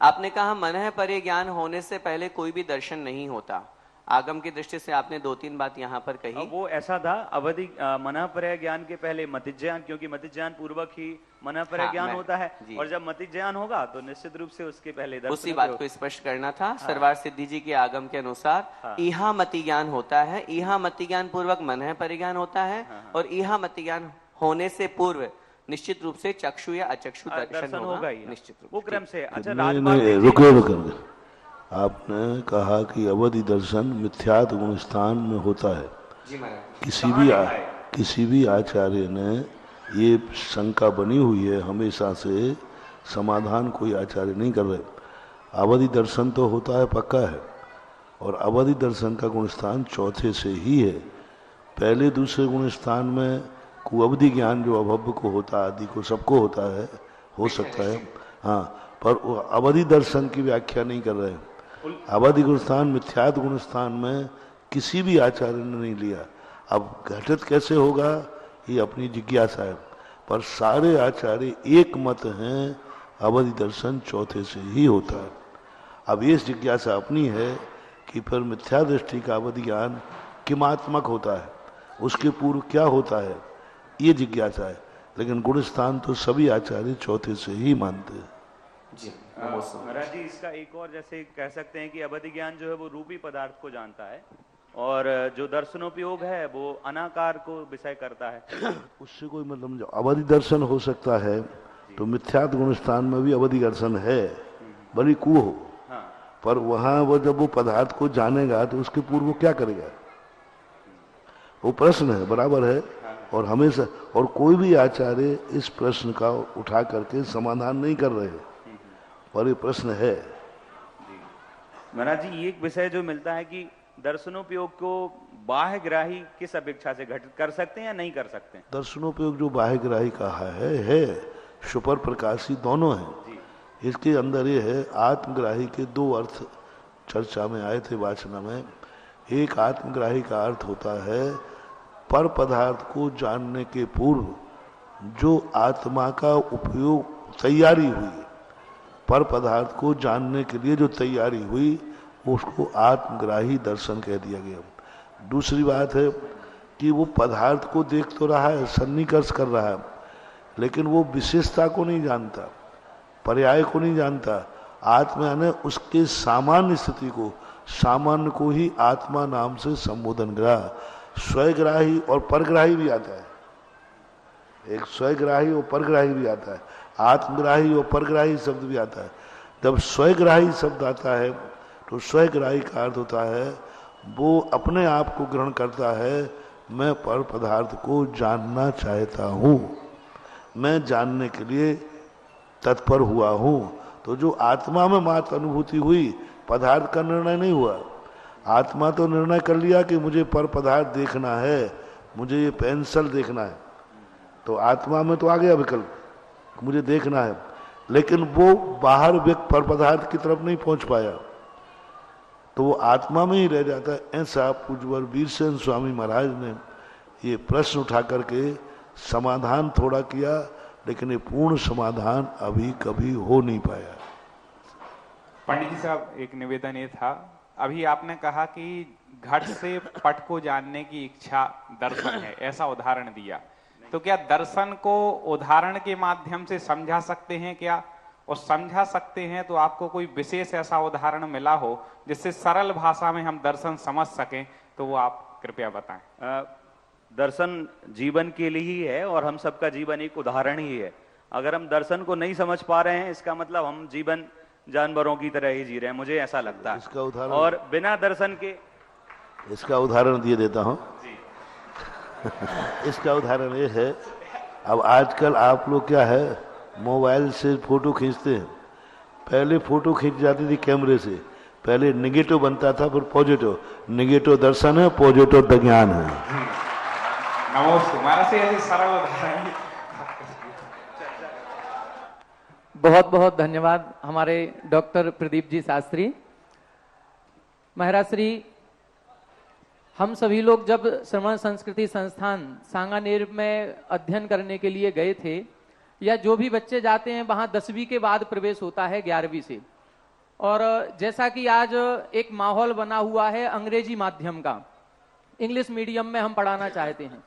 आपने कहा मन परे ज्ञान होने से पहले कोई भी दर्शन नहीं होता। आगम की दृष्टि से आपने 2-3 बात यहाँ पर कही। वो ऐसा था, अवधि मनःपर्य ज्ञान के पहले मतिज्ञान, क्योंकि मतिज्ञान पूर्वक ही मनःपर्य ज्ञान होता है, और जब मतिज्ञान होगा तो निश्चित रूप से उसके पहले उसी बात को स्पष्ट करना था। सरवार सिद्धि जी के आगम के अनुसार इहा मति ज्ञान होता है, इहा मति ज्ञान पूर्वक मनःपर्य ज्ञान होता है, और इहा मति ज्ञान होने से पूर्व निश्चित रूप से चक्षु या अचक्षु दर्शन होगा ही, निश्चित रूप वो क्रम से। अच्छा, रुके आपने कहा कि अवधि दर्शन मिथ्यात गुण स्थान में होता है। किसी भी आचार्य ने ये शंका बनी हुई है हमेशा से, समाधान कोई आचार्य नहीं कर रहे। अवधि दर्शन तो होता है, पक्का है, और अवधि दर्शन का गुण स्थान चौथे से ही है। पहले दूसरे गुण स्थान में कुअवधि ज्ञान जो अभव्य को होता है, आदि को सबको होता है, हो सकता है, हाँ, पर अवधि दर्शन की व्याख्या नहीं कर रहे। अवधि गुण स्थान मिथ्यात गुण स्थान में किसी भी आचार्य ने नहीं लिया। अब घटित कैसे होगा ये अपनी जिज्ञासा है, पर सारे आचार्य एक मत हैं, अवधि दर्शन चौथे से ही होता है। अब ये जिज्ञासा अपनी है कि फिर मिथ्या दृष्टि का अवधि ज्ञान किमात्मक होता है, उसके पूर्व क्या होता है, ये जिज्ञासा है। लेकिन गुण स्थान तो सभी आचार्य चौथे से ही मानते हैं। जी महाराज जी, इसका एक और जैसे कह सकते हैं कि अवधि ज्ञान जो है वो रूपी पदार्थ को जानता है, और जो दर्शनोपयोग है वो अनाकार को विषय करता है। उससे कोई मतलब नहीं। अवधि दर्शन हो सकता है तो मिथ्यात गुण स्थान में भी अवधि दर्शन है, भली कु हो, पर वहां वो जब वो पदार्थ को जानेगा तो उसके पूर्व वो क्या करेगा, वो प्रश्न है, बराबर है। और हमेशा, और कोई भी आचार्य इस प्रश्न का उठा करके समाधान नहीं कर रहे, और ये प्रश्न है। महाराज जी, एक विषय जो मिलता है कि दर्शनोपयोग को बाह्यग्राही किस अपेक्षा से घटित कर सकते हैं या नहीं कर सकते? दर्शनोपयोग जो बाह्यग्राही कहा है सुपर प्रकाशी दोनों हैं। इसके अंदर ये है, आत्मग्राही के 2 अर्थ चर्चा में आए थे वाचना में। एक आत्मग्राही का अर्थ होता है पर पदार्थ को जानने के पूर्व जो आत्मा का उपयोग तैयारी हुई, पर पदार्थ को जानने के लिए जो तैयारी हुई, उसको आत्मग्राही दर्शन कह दिया गया। दूसरी बात है कि वो पदार्थ को देख तो रहा है, सन्निकर्ष कर रहा है, लेकिन वो विशेषता को नहीं जानता, पर्याय को नहीं जानता। आत्मा ने उसके सामान्य स्थिति को, सामान्य को ही आत्मा नाम से संबोधन करा। स्वयग्राही और परग्राही भी आता है, एक स्वयग्राही और परग्राही भी आता है, आत्मग्राही और परग्राही शब्द भी आता है। जब स्वयग्राही शब्द आता है तो स्वयग्राही का अर्थ होता है वो अपने आप को ग्रहण करता है, मैं पर पदार्थ को जानना चाहता हूँ, मैं जानने के लिए तत्पर हुआ हूँ। तो जो आत्मा में मात्र अनुभूति हुई, पदार्थ का निर्णय नहीं हुआ। आत्मा तो निर्णय कर लिया कि मुझे पर पदार्थ देखना है, मुझे ये पेंसिल देखना है, तो आत्मा में तो आ गया विकल्प, मुझे देखना है, लेकिन वो बाहर व्यक्त पर पदार्थ की तरफ नहीं पहुंच पाया, तो वो आत्मा में ही रह जाता है। ऐसा पूज्यवर वीरसेन स्वामी महाराज ने ये प्रश्न उठा करके समाधान थोड़ा किया, लेकिन ये पूर्ण समाधान अभी कभी हो नहीं पाया। पंडित जी साहब, एक निवेदन ये था, अभी आपने कहा कि घट से पट को जानने की इच्छा दर्शन है, ऐसा उदाहरण दिया, तो क्या दर्शन को उदाहरण के माध्यम से समझा सकते हैं क्या? और समझा सकते हैं तो आपको कोई विशेष ऐसा उदाहरण मिला हो जिससे सरल भाषा में हम दर्शन समझ सकें, तो वो आप कृपया बताएं। दर्शन जीवन के लिए ही है, और हम सबका जीवन एक उदाहरण ही है। अगर हम दर्शन को नहीं समझ पा रहे हैं, इसका मतलब हम जीवन जानवरों की तरह ही जी रहे हैं, मुझे ऐसा लगता है। इसका उदाहरण, और बिना दर्शन के, इसका उदाहरण दिए देता हूं। इसका उदाहरण ये है, अब आजकल आप लोग क्या है, मोबाइल से फोटो खींचते हैं। पहले फोटो खींच जाती थी कैमरे से, पहले निगेटिव बनता था, फिर पॉजिटिव। निगेटिव दर्शन है, पॉजिटिव ज्ञान है। नमोस्तु महाराज से ऐसे सरल उदाहरण। बहुत बहुत धन्यवाद हमारे डॉक्टर प्रदीप जी शास्त्री। महाराज श्री, हम सभी लोग जब श्रवण संस्कृति संस्थान सांगानेर में अध्ययन करने के लिए गए थे, या जो भी बच्चे जाते हैं वहां 10वीं के बाद प्रवेश होता है 11वीं से। और जैसा कि आज एक माहौल बना हुआ है अंग्रेजी माध्यम का, इंग्लिश मीडियम में हम पढ़ाना चाहते हैं,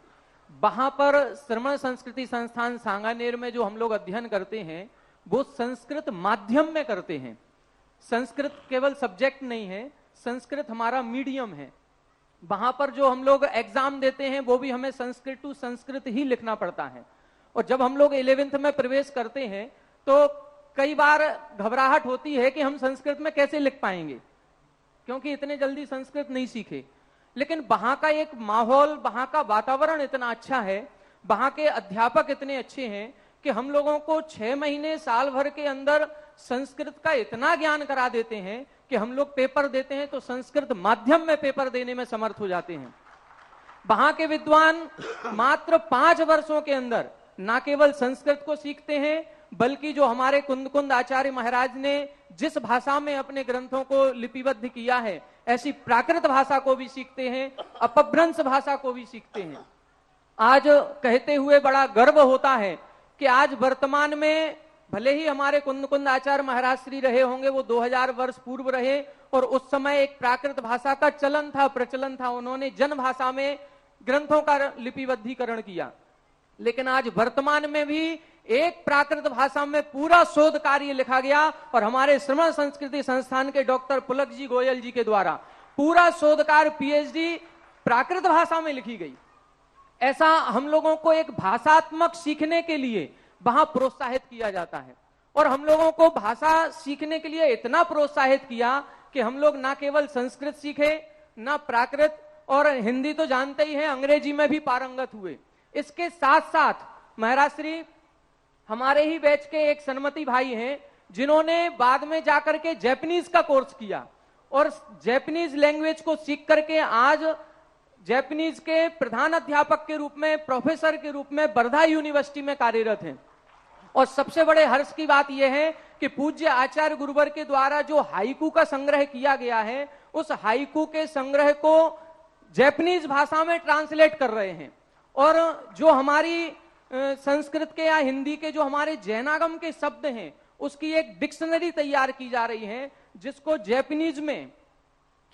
वहां पर श्रवण संस्कृति संस्थान सांगानेर में जो हम लोग अध्ययन करते हैं वो संस्कृत माध्यम में करते हैं। संस्कृत केवल सब्जेक्ट नहीं है, संस्कृत हमारा मीडियम है। वहां पर जो हम लोग एग्जाम देते हैं वो भी हमें संस्कृत टू संस्कृत ही लिखना पड़ता है। और जब हम लोग 11th में प्रवेश करते हैं तो कई बार घबराहट होती है कि हम संस्कृत में कैसे लिख पाएंगे, क्योंकि इतने जल्दी संस्कृत नहीं सीखे। लेकिन वहां का एक माहौल, वहां का वातावरण इतना अच्छा है, वहां के अध्यापक इतने अच्छे हैं कि हम लोगों को 6 महीने साल भर के अंदर संस्कृत का इतना ज्ञान करा देते हैं कि हम लोग पेपर देते हैं तो संस्कृत माध्यम में पेपर देने में समर्थ हो जाते हैं। वहां के विद्वान मात्र 5 वर्षों के अंदर न केवल संस्कृत को सीखते हैं, बल्कि जो हमारे कुंद आचार्य महाराज ने जिस भाषा में अपने ग्रंथों को लिपिबद्ध किया है, ऐसी प्राकृत भाषा को भी सीखते हैं, अपभ्रंश भाषा को भी सीखते हैं। आज कहते हुए बड़ा गर्व होता है कि आज वर्तमान में भले ही हमारे कुंद आचार्य महाराज श्री रहे होंगे, वो 2000 वर्ष पूर्व रहे, और उस समय एक प्राकृत भाषा का चलन था, प्रचलन था, उन्होंने जन भाषा में ग्रंथों का लिपिबद्धीकरण किया। लेकिन आज वर्तमान में भी एक प्राकृत भाषा में पूरा शोध कार्य लिखा गया, और हमारे श्रवण संस्कृति संस्थान के डॉक्टर पुलक जी गोयल जी के द्वारा पूरा शोध कार्य PhD प्राकृत भाषा में लिखी गई। ऐसा हम लोगों को एक भाषात्मक सीखने के लिए वहां प्रोत्साहित किया जाता है। और हम लोगों को भाषा सीखने के लिए इतना प्रोत्साहित किया कि हम लोग ना केवल संस्कृत सीखे, ना प्राकृत, और हिंदी तो जानते ही हैं, अंग्रेजी में भी पारंगत हुए। इसके साथ साथ महाराज श्री, हमारे ही बैच के एक सन्मति भाई हैं जिन्होंने बाद में जाकर के जैपनीज का कोर्स किया, और जैपनीज लैंग्वेज को सीख करके आज जैपनीज के प्रधान अध्यापक के रूप में, प्रोफेसर के रूप में वर्धा यूनिवर्सिटी में कार्यरत हैं। और सबसे बड़े हर्ष की बात यह है कि पूज्य आचार्य गुरुवर के द्वारा जो हाइकू का संग्रह किया गया है, उस हाइकू के संग्रह को जैपनीज भाषा में ट्रांसलेट कर रहे हैं। और जो हमारी संस्कृत के या हिंदी के जो हमारे जैनागम के शब्द हैं, उसकी एक डिक्शनरी तैयार की जा रही है, जिसको जैपनीज में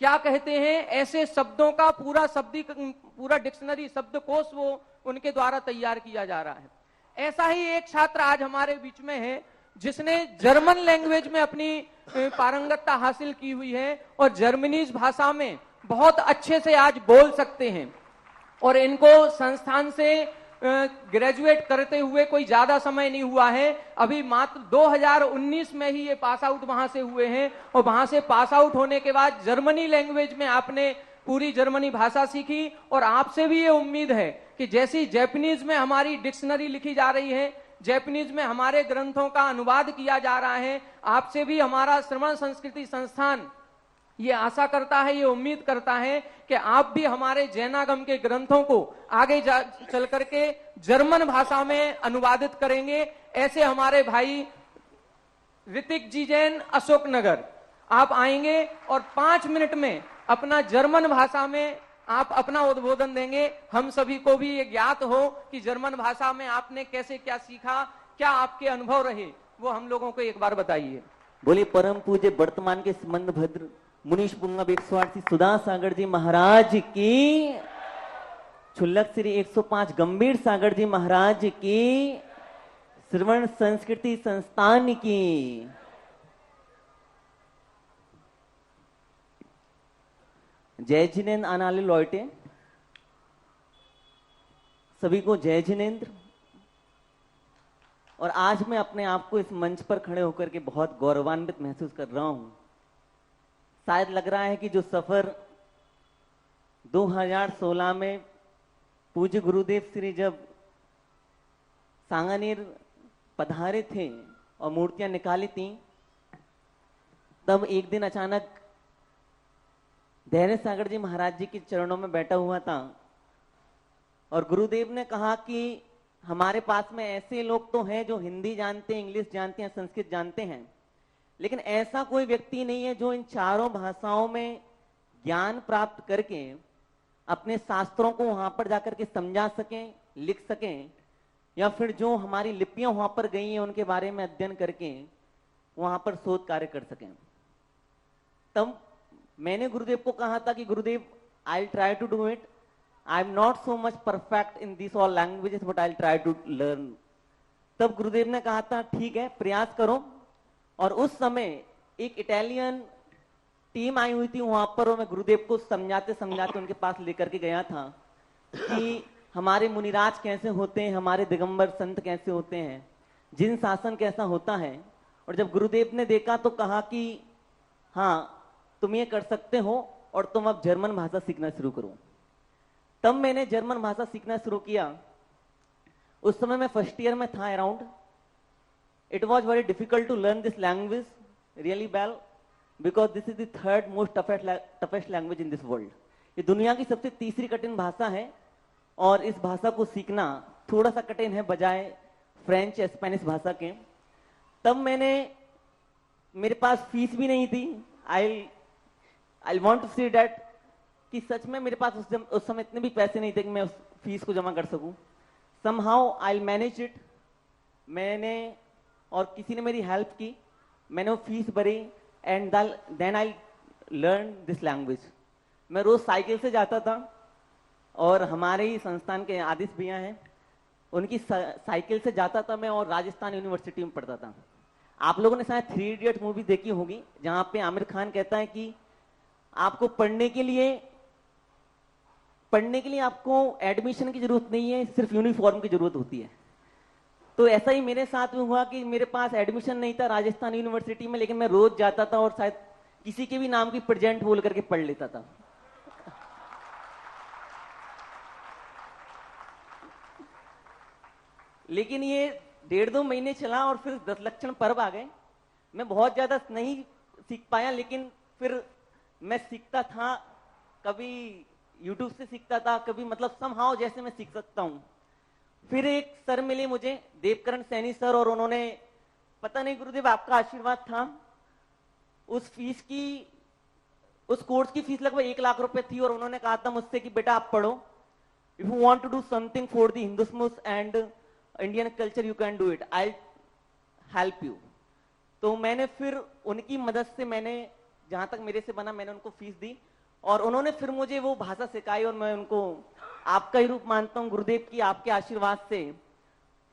क्या कहते हैं, ऐसे शब्दों का पूरा डिक्शनरी शब्दकोश वो उनके द्वारा तैयार किया जा रहा है। ऐसा ही एक छात्र आज हमारे बीच में है जिसने जर्मन लैंग्वेज में अपनी पारंगतता हासिल की हुई है, और जर्मनीज भाषा में बहुत अच्छे से आज बोल सकते हैं। और इनको संस्थान से ग्रेजुएट करते हुए कोई ज्यादा समय नहीं हुआ है, अभी मात्र 2019 में ही ये पास आउट वहां से हुए हैं। और वहां से पास आउट होने के बाद जर्मनी लैंग्वेज में आपने पूरी जर्मनी भाषा सीखी, और आपसे भी ये उम्मीद है कि जैसी जैपनीज में हमारी डिक्शनरी लिखी जा रही है, जैपनीज में हमारे ग्रंथों का अनुवाद किया जा रहा है, आपसे भी हमारा श्रवण संस्कृति संस्थान ये आशा करता है, ये उम्मीद करता है कि आप भी हमारे जैनागम के ग्रंथों को आगे चल करके जर्मन भाषा में अनुवादित करेंगे। ऐसे हमारे भाई ऋतिक जी जैन, अशोक नगर, आप आएंगे और 5 मिनट में अपना जर्मन भाषा में आप अपना उद्बोधन देंगे। हम सभी को भी ये ज्ञात हो कि जर्मन भाषा में आपने कैसे क्या सीखा, क्या आपके अनुभव रहे, वो हम लोगों को एक बार बताइए। बोले परम पूज्य वर्तमान के संबंध भद्र मुनीश पुंगव 108 सुधा सागर जी महाराज की, छुल्लक श्री 105 गंभीर सागर जी महाराज की, श्रवण संस्कृति संस्थान की। जय जिनेन्द्र आनाले लौटे, सभी को जय जिनेन्द्र। और आज मैं अपने आप को इस मंच पर खड़े होकर के बहुत गौरवान्वित महसूस कर रहा हूं। शायद लग रहा है कि जो सफर 2016 में पूज्य गुरुदेव श्री जब सांगानेर पधारे थे और मूर्तियां निकाली थी, तब एक दिन अचानक धैर्य सागर जी महाराज जी के चरणों में बैठा हुआ था और गुरुदेव ने कहा कि हमारे पास में ऐसे लोग तो हैं जो हिंदी जानते हैं, इंग्लिश जानते हैं, संस्कृत जानते हैं, लेकिन ऐसा कोई व्यक्ति नहीं है जो इन चारों भाषाओं में ज्ञान प्राप्त करके अपने शास्त्रों को वहां पर जाकर के समझा सकें, लिख सकें, या फिर जो हमारी लिपियां वहां पर गई हैं उनके बारे में अध्ययन करके वहां पर शोध कार्य कर सकें। तब मैंने गुरुदेव को कहा था कि Gurudev, I will try to do it, I am not so much perfect in this all languages but I will try to learn. तब गुरुदेव ने कहा था ठीक है, प्रयास करो। और उस समय एक इटालियन टीम आई हुई थी वहां पर, और मैं गुरुदेव को समझाते समझाते उनके पास लेकर के गया था कि हमारे मुनिराज कैसे होते हैं, हमारे दिगंबर संत कैसे होते हैं, जिन शासन कैसा होता है। और जब गुरुदेव ने देखा तो कहा कि हाँ तुम ये कर सकते हो और तुम अब जर्मन भाषा सीखना शुरू करो। तब मैंने जर्मन भाषा सीखना शुरू किया। उस समय मैं फर्स्ट ईयर में था around. It was very difficult to learn this language really well because this is the third most toughest language in this world. ये दुनिया की सबसे तीसरी कठिन भाषा है और इस भाषा को सीखना थोड़ा सा कठिन है बजाय फ्रेंच या स्पेनिश भाषा के। तब मेरे पास फीस भी नहीं थी। I want to see that कि सच में मेरे पास उस समय इतने भी पैसे नहीं थे कि मैं उस फीस को जमा कर सकूं। Somehow I manage it. मैंने और किसी ने मेरी हेल्प की, मैंने वो फीस भरी and then I learn this language. मैं रोज साइकिल से जाता था और हमारे ही संस्थान के आदिश भैया हैं, उनकी साइकिल से जाता था मैं और राजस्थान यूनिवर्सिटी में पढ़ता था। आप लोगों ने शायद 3 इडियट मूवी देखी होगी जहां पे आमिर खान कहता है कि आपको पढ़ने के लिए आपको एडमिशन की जरूरत नहीं है, सिर्फ यूनिफॉर्म की जरूरत होती है। तो ऐसा ही मेरे साथ में हुआ कि मेरे पास एडमिशन नहीं था राजस्थान यूनिवर्सिटी में, लेकिन मैं रोज जाता था और शायद किसी के भी नाम की प्रेजेंट बोल करके पढ़ लेता था। लेकिन ये 1.5-2 महीने चला और फिर 10 लक्षण पर्व आ गए। मैं बहुत ज्यादा नहीं सीख पाया, लेकिन फिर मैं सीखता था, कभी यूट्यूब से सीखता था, कभी मतलब समहाउ जैसे मैं सीख सकता हूं। फिर एक सर मिले मुझे, देवकरण सैनी सर, और उन्होंने, पता नहीं गुरुदेव आपका आशीर्वाद था, उस कोर्स की फीस लगभग 1 लाख रुपए थी और उन्होंने कहा था मुझसे कि बेटा आप पढ़ो, if you want to do something for the Hinduism and Indian culture you can do it, I help you. तो मैंने फिर उनकी मदद से, मैंने जहां तक मेरे से बना मैंने उनको फीस दी और उन्होंने फिर मुझे वो भाषा सिखाई और मैं उनको आपका ही रूप मानता हूं गुरुदेव की। आपके आशीर्वाद से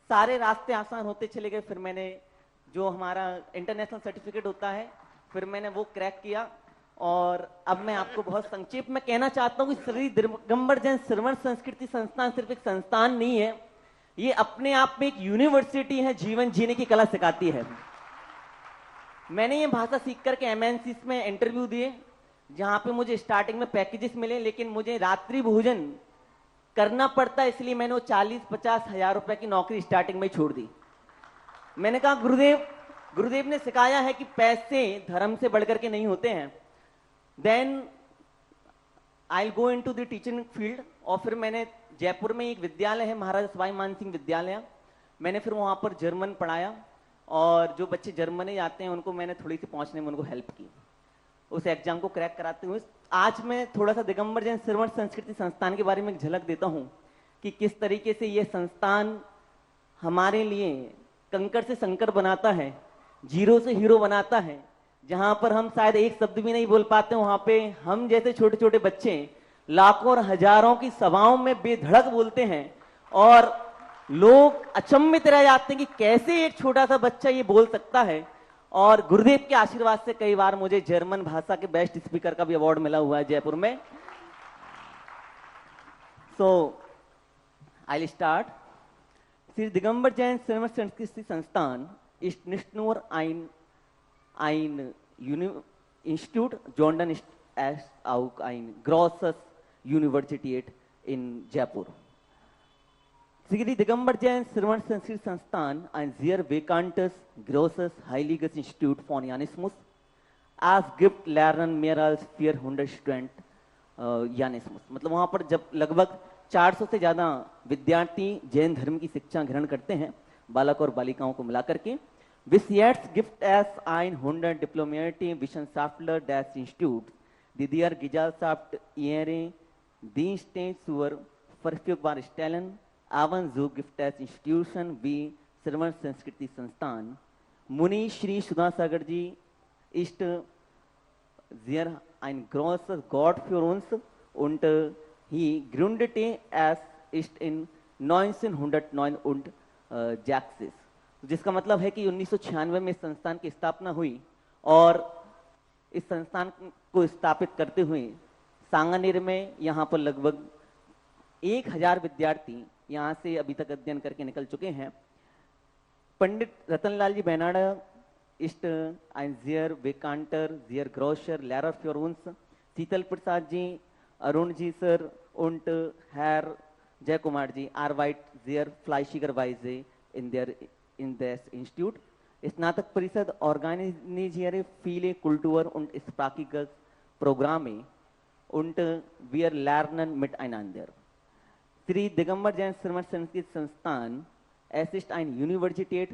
सारे रास्ते आसान होते चले गए। फिर मैंने जो हमारा इंटरनेशनल सर्टिफिकेट होता है, फिर मैंने वो क्रैक किया। और अब मैं आपको बहुत संक्षेप में कहना चाहता हूँ कि श्री दिगंबर जैन श्रवण संस्कृति संस्थान सिर्फ एक संस्थान नहीं है, ये अपने आप में एक यूनिवर्सिटी है, जीवन जीने की कला सिखाती है। मैंने ये भाषा सीख करके एमएनसीज में इंटरव्यू दिए जहां पे मुझे स्टार्टिंग में पैकेजेस मिले, लेकिन मुझे रात्रि भोजन करना पड़ता, इसलिए मैंने वो 40-50 हजार रुपए की नौकरी स्टार्टिंग में छोड़ दी। मैंने कहा गुरुदेव ने सिखाया है कि पैसे धर्म से बढ़कर के नहीं होते हैं। Then I will go into the teaching field. और फिर मैंने जयपुर में एक विद्यालय है महाराजा सवाई मान सिंह विद्यालय, मैंने फिर वहां पर जर्मन पढ़ाया और जो बच्चे जर्मनी जाते हैं उनको मैंने थोड़ी सी पहुंचने में उनको हेल्प की, उस एग्जाम को क्रैक कराते हुए। आज मैं थोड़ा सा दिगंबर जैन श्रवण संस्कृति संस्थान के बारे में एक झलक देता हूं कि किस तरीके से ये संस्थान हमारे लिए कंकड़ से शंकर बनाता है, जीरो से हीरो बनाता है। जहां पर हम शायद एक शब्द भी नहीं बोल पाते, वहां पे हम जैसे छोटे छोटे बच्चे लाखों और हजारों की सभाओं में बेधड़क बोलते हैं और लोग अचंभित रह जाते हैं कि कैसे एक छोटा सा बच्चा ये बोल सकता है। और गुरुदेव के आशीर्वाद से कई बार मुझे जर्मन भाषा के बेस्ट स्पीकर का भी अवार्ड मिला हुआ है जयपुर में। सो आई स्टार्ट। श्री दिगंबर जैन श्रवण संस्कृति संस्थान ist nicht nur ein Institut, sondern ist es auch ein großes Universität in Jaipur. Sri Digambar Jain Shravan Sanskrit Sansthan, ein sehr bekanntes, großes, heiliges Institut von Janismus. Es gibt lernen mehr als 400 Studenten यानेस्मुस, मतलब वहां पर जब लगभग 400 से ज्यादा विद्यार्थी जैन धर्म की शिक्षा ग्रहण करते हैं, बालक और बालिकाओं को मिलाकर के। Bis jetzt gibt es 100 diplomierte Wissenschaftler des Instituts, die der Gesellschaft ihre Dienste zur Verfügung stellen. Ebenso gibt es Institutionen wie Sarvan Sanskriti Sanstan. Muni Shri Sudhasagar ji ist sehr ein großer Gott für uns und he gründete es ist in 1969 जिसका मतलब है कि 1996 में इस संस्थान की स्थापना हुई और इस संस्थान को स्थापित करते हुए सांगानेर में यहाँ पर लगभग 1000 विद्यार्थी यहाँ से अभी तक अध्ययन करके निकल चुके हैं। पंडित रतनलाल जी Benada ist ein sehr bekannter, sehr großer Lehrer für uns. Sital Prasad ji, Arun ji sir und Herr Jayakumar ji arbeitet sehr fleißigerweise in das Institut. Snatak Parishad organisiere viele Kultur- und sprachliche Programme und wir lernen miteinander. Sri Digambar Jain Sarvan Sanskrit Sansthan, es ist eine Universität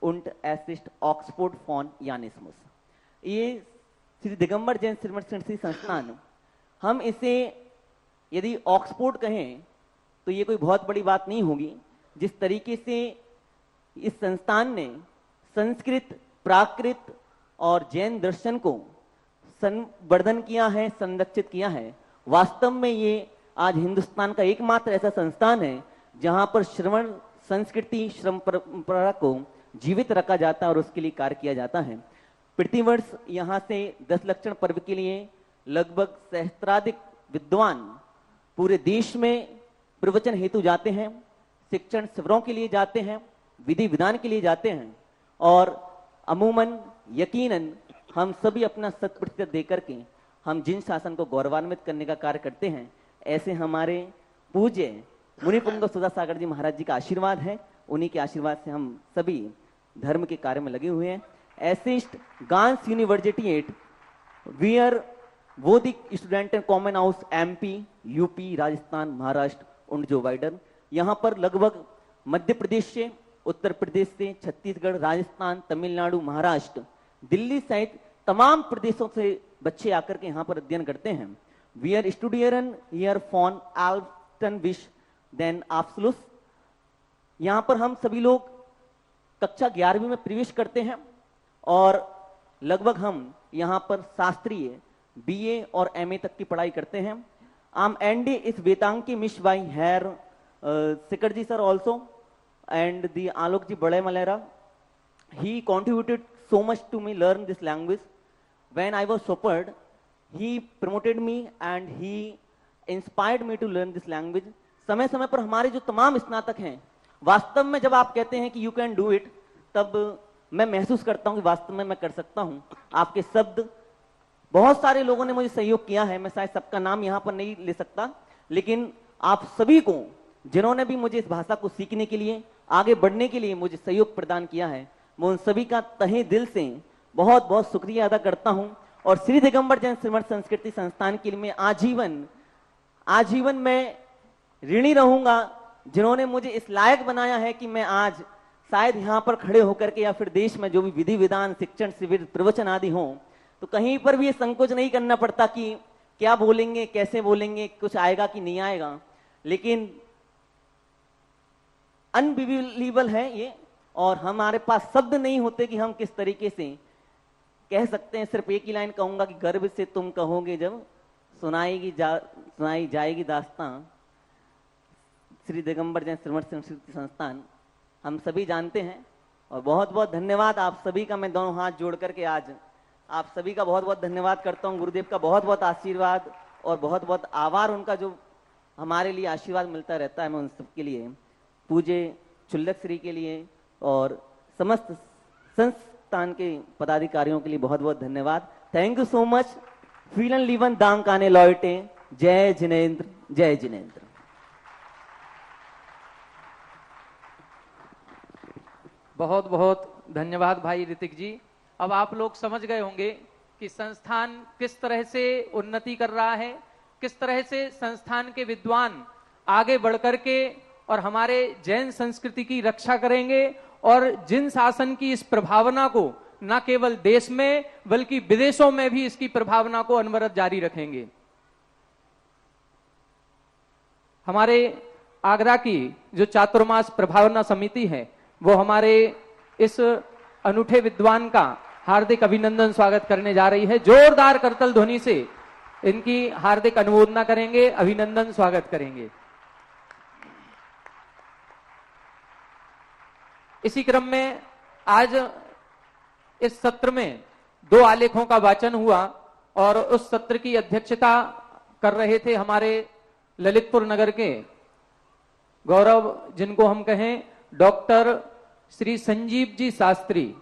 und es ist Oxford von Janismus. ये श्री दिगंबर जैन श्रीमठ संस्कृत संस्थान, हम इसे यदि Oxford कहें तो ये कोई बहुत बड़ी बात नहीं होगी। जिस तरीके से इस संस्थान ने संस्कृत, प्राकृत और जैन दर्शन को संवर्धन किया है, संरक्षित किया है, वास्तव में ये आज हिंदुस्तान का एकमात्र ऐसा संस्थान है जहां पर श्रवण संस्कृति, श्रम परंपरा को जीवित रखा जाता है और उसके लिए कार्य किया जाता है। प्रतिवर्ष यहाँ से 10 लक्षण पर्व के लिए लगभग सहस्त्राधिक विद्वान पूरे देश में प्रवचन हेतु जाते हैं, शिक्षण शिविरों के लिए जाते हैं, विधि विधान के लिए जाते हैं और अमूमन यकीनन हम सभी अपना 100% देकर के हम जिन शासन को गौरवान्वित करने का कार्य करते हैं, ऐसे हमारे पूज्य मुनिपुंग सुधासागर जी महाराज जी का आशीर्वाद है। उन्हीं के आशीर्वाद से हम सभी धर्म के कार्य में लगे हुए हैं। एसिस्ट गांस यूनिवर्सिटी एट वियर वोदिक स्टूडेंट एंड कॉमन हाउस एमपी, यूपी, राजस्थान, महाराष्ट्र और जो वाइडर, यहाँ पर लगभग मध्य प्रदेश से, उत्तर प्रदेश से, छत्तीसगढ़, राजस्थान, तमिलनाडु, महाराष्ट्र, दिल्ली सहित तमाम प्रदेशों से बच्चे आकर के यहाँ पर अध्ययन करते हैं। वी आर स्टूडियरन हियर फॉन आल्टन विश देन आफ्सलुस। यहाँ पर हम सभी लोग कक्षा 11वीं में प्रवेश करते हैं और लगभग हम यहाँ पर शास्त्रीय बीए और एमए तक की पढ़ाई करते हैं। आम एंडी इस वेदांकी मिश बाई हैर सिकरजी सर ऑल्सो एंड दी आलोक जी बड़े मलेरा, he contributed so much to me learn this language. When I was shepherd, he promoted me and he inspired me to learn this language. समय समय पर हमारे जो तमाम स्नातक हैं, वास्तव में जब आप कहते हैं कि यू कैन डू इट, तब मैं महसूस करता हूं कि वास्तव में मैं कर सकता हूं। आपके शब्द, बहुत सारे लोगों ने मुझे सहयोग किया है, मैं शायद सबका नाम यहां पर नहीं ले सकता, लेकिन आप सभी को जिन्होंने भी मुझे इस भाषा को सीखने के लिए, आगे बढ़ने के लिए मुझे सहयोग प्रदान किया है, मैं उन सभी का तहे दिल से बहुत बहुत शुक्रिया अदा करता हूं। और श्री दिगंबर जैन श्रीमठ संस्कृति संस्थान के लिए मैं आजीवन में ऋणी रहूंगा, जिन्होंने मुझे इस लायक बनाया है कि मैं आज शायद यहाँ पर खड़े होकर के या फिर देश में जो भी विधि विधान, शिक्षण शिविर, प्रवचन आदि हो, तो कहीं पर भी ये संकोच नहीं करना पड़ता कि क्या बोलेंगे, कैसे बोलेंगे, कुछ आएगा कि नहीं आएगा। लेकिन अनबिलीवेबल है ये, और हमारे पास शब्द नहीं होते कि हम किस तरीके से कह सकते हैं। सिर्फ एक ही लाइन कहूंगा कि गर्व से तुम कहोगे जब सुनाई जाएगी दास्तां। श्री दिगंबर जैन श्रीमठ संस्कृति संस्थान हम सभी जानते हैं, और बहुत बहुत धन्यवाद आप सभी का। मैं दोनों हाथ जोड़ करके आज आप सभी का बहुत बहुत धन्यवाद करता हूं। गुरुदेव का बहुत बहुत आशीर्वाद और बहुत बहुत आभार, उनका जो हमारे लिए आशीर्वाद मिलता रहता है। मैं उन सबके लिए, पूज्य चुल्लक श्री के लिए और समस्त संस्थान के पदाधिकारियों के लिए बहुत बहुत धन्यवाद। Thank you so much. फीलन लीवन दांग काने लॉयटे। जय जिनेन्द्र, जय जिनेन्द्र। बहुत बहुत धन्यवाद भाई ऋतिक जी। अब आप लोग समझ गए होंगे कि संस्थान किस तरह से उन्नति कर रहा है किस तरह से संस्थान के विद्वान आगे बढ़कर के और हमारे जैन संस्कृति की रक्षा करेंगे और जिन शासन की इस प्रभावना को न केवल देश में बल्कि विदेशों में भी इसकी प्रभावना को अनवरत जारी रखेंगे। हमारे आगरा की जो चातुर्मास प्रभावना समिति है वो हमारे इस अनूठे विद्वान का हार्दिक अभिनंदन स्वागत करने जा रही है। जोरदार करतल ध्वनि से इनकी हार्दिक अनुमोदना करेंगे, अभिनंदन स्वागत करेंगे। इसी क्रम में आज इस सत्र में 2 आलेखों का वाचन हुआ और उस सत्र की अध्यक्षता कर रहे थे हमारे ललितपुर नगर के गौरव, जिनको हम कहें डॉक्टर श्री संजीव जी शास्त्री।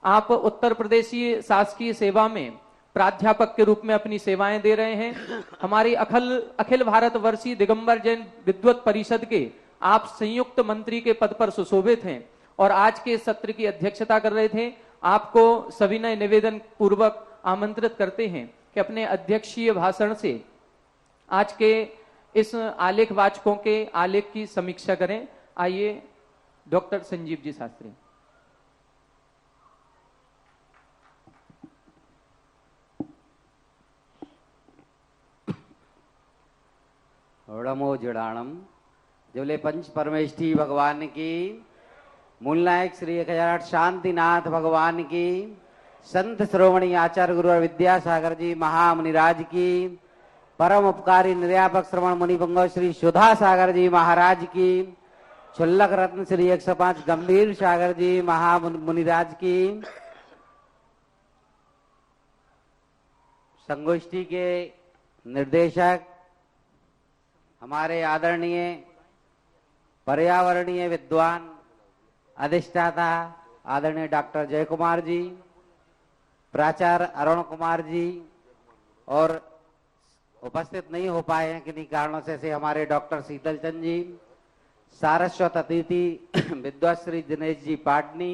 आप उत्तर प्रदेशीय शासकीय सेवा में प्राध्यापक के रूप में अपनी सेवाएं दे रहे हैं। हमारी अखिल भारत वर्षीय दिगंबर जैन विद्वत परिषद के आप संयुक्त मंत्री के पद पर सुशोभित हैं और आज के सत्र की अध्यक्षता कर रहे थे। आपको सविनय निवेदन पूर्वक आमंत्रित करते हैं कि अपने अध्यक्षीय भाषण से आज के इस आलेख वाचकों के आलेख की समीक्षा करें। आइए डॉक्टर संजीव जी शास्त्री। ओडमो जुड़ाणम जोले पंच परमेष्ठी भगवान की, मूल नायक श्री 1008 शांतिनाथ भगवान की, संत श्रोमणी आचार्य गुरु विद्यासागर जी महामुनिराज की, परम उपकारी निर्यापक श्रवण मुनि पंगो श्री सुधा सागर जी महाराज की, छुल्लक रत्न श्री 105 गंभीर सागर जी महामुनिराज की, संगोष्ठी के निर्देशक हमारे आदरणीय पर्यावरणीय विद्वान अधिष्ठाता आदरणीय डॉक्टर जय कुमार जी, प्राचार्य अरुण कुमार जी और उपस्थित नहीं हो पाए हैं किन्हीं कारणों से हमारे डॉक्टर शीतल चंद जी, सारस्वत अतिथि विद्वत श्री दिनेश जी पाटनी,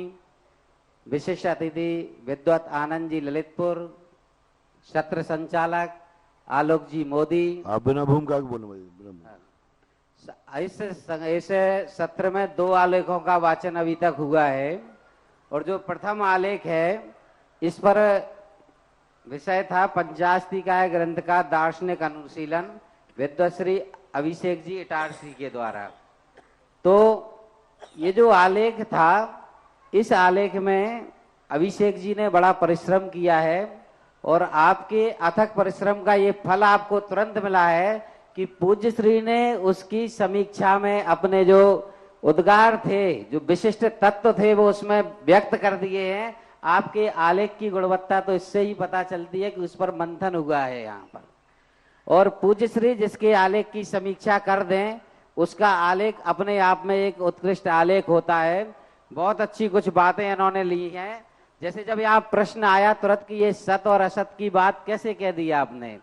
विशिष्ट अतिथि विद्वत आनंद जी ललितपुर, सत्र संचालक आलोक जी मोदी। आप बिना भूमिका बोलो। इस सत्र में 2 आलेखों का वाचन अभी तक हुआ है और जो प्रथम आलेख है इस पर विषय था पंचास्तिकाय ग्रंथ का दार्शनिक अनुशीलन, विद्वत श्री अभिषेक जी इटारसी के द्वारा। तो ये जो आलेख था, इस आलेख में अभिषेक जी ने बड़ा परिश्रम किया है और आपके अथक परिश्रम का ये फल आपको तुरंत मिला है कि पूज्य श्री ने उसकी समीक्षा में अपने जो उद्गार थे, जो विशिष्ट तत्व थे, वो उसमें व्यक्त कर दिए हैं। आपके आलेख की गुणवत्ता तो इससे ही पता चलती है कि उस पर मंथन हुआ है यहाँ पर। और पूज्य श्री जिसके आलेख की समीक्षा कर दें, उसका आलेख अपने आप में एक उत्कृष्ट आलेख होता है। बहुत अच्छी कुछ बातें इन्होंने ली हैं। जैसे जब यहाँ प्रश्न आया तुरंत कि ये सत और असत की बात कैसे कह दी आपने,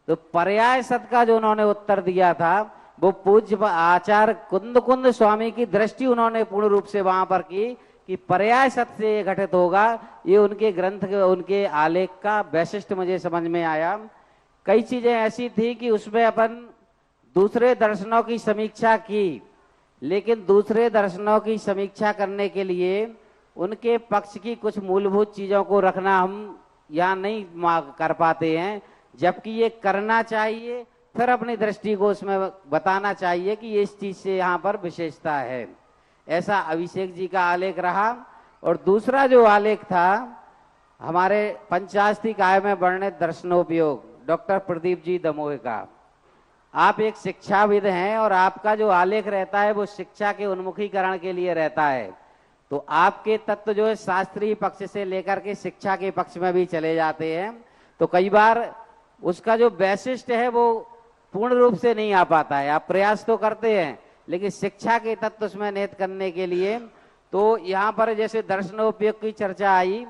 तो पर्याय सत का जो उन्होंने उत्तर दिया था वो पूज्य आचार्य कुंद स्वामी की दृष्टि उन्होंने पूर्ण रूप से वहां पर की कि पर्याय सत से ये घटित होगा। ये उनके ग्रंथ के, उनके आलेख का वैशिष्ट मुझे समझ में आया। कई चीजें ऐसी थी कि उसमें अपन दूसरे दर्शनों की समीक्षा की, लेकिन दूसरे दर्शनों की समीक्षा करने के लिए उनके पक्ष की कुछ मूलभूत चीजों को रखना हम यहाँ नहीं कर पाते हैं, जबकि ये करना चाहिए। फिर अपनी दृष्टि को उसमें बताना चाहिए कि ये इस चीज से यहाँ पर विशेषता है। ऐसा अभिषेक जी का आलेख रहा। और दूसरा जो आलेख था हमारे पंचास्तिकाय में वर्णित दर्शनोपयोग डॉक्टर प्रदीप जी दमोह का। आप एक शिक्षाविद हैं और आपका जो आलेख रहता है वो शिक्षा के उन्मुखीकरण के लिए रहता है। तो आपके तत्व जो है शास्त्रीय पक्ष से लेकर के शिक्षा के पक्ष में भी चले जाते हैं। तो कई बार उसका जो वैशिष्ट है वो पूर्ण रूप से नहीं आ पाता है। आप प्रयास तो करते हैं लेकिन शिक्षा के तत्व उसमें निहित करने के लिए। तो यहाँ पर जैसे दर्शनोपयोग की चर्चा आई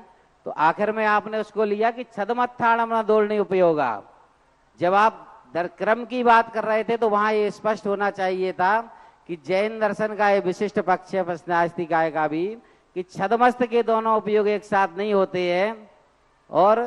तो आखिर में आपने उसको लिया कि छदमत्थाणम न दोलनी उपयोगा। जब आप क्रम की बात कर रहे थे तो वहां ये स्पष्ट होना चाहिए था कि जैन दर्शन का ये विशिष्ट पक्ष है पंचास्तिकाय का भी, कि छदमस्त के दोनों उपयोग एक साथ नहीं होते हैं और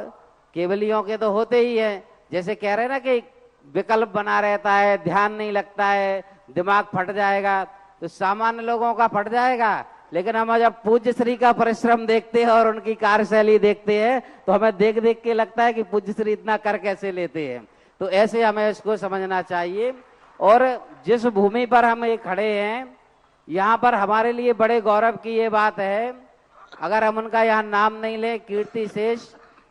केवलियों के तो होते ही हैं। जैसे कह रहे हैं ना कि विकल्प बना रहता है, ध्यान नहीं लगता है, दिमाग फट जाएगा। तो सामान्य लोगों का फट जाएगा, लेकिन हम जब पूज्य श्री का परिश्रम देखते हैं और उनकी कार्यशैली देखते हैं तो हमें देख देख के लगता है कि पूज्य श्री इतना कर कैसे लेते हैं। तो ऐसे हमें इसको समझना चाहिए। और जिस भूमि पर हम ये खड़े हैं, यहाँ पर हमारे लिए बड़े गौरव की ये बात है, अगर हम उनका यहाँ नाम नहीं ले, कीर्ति शेष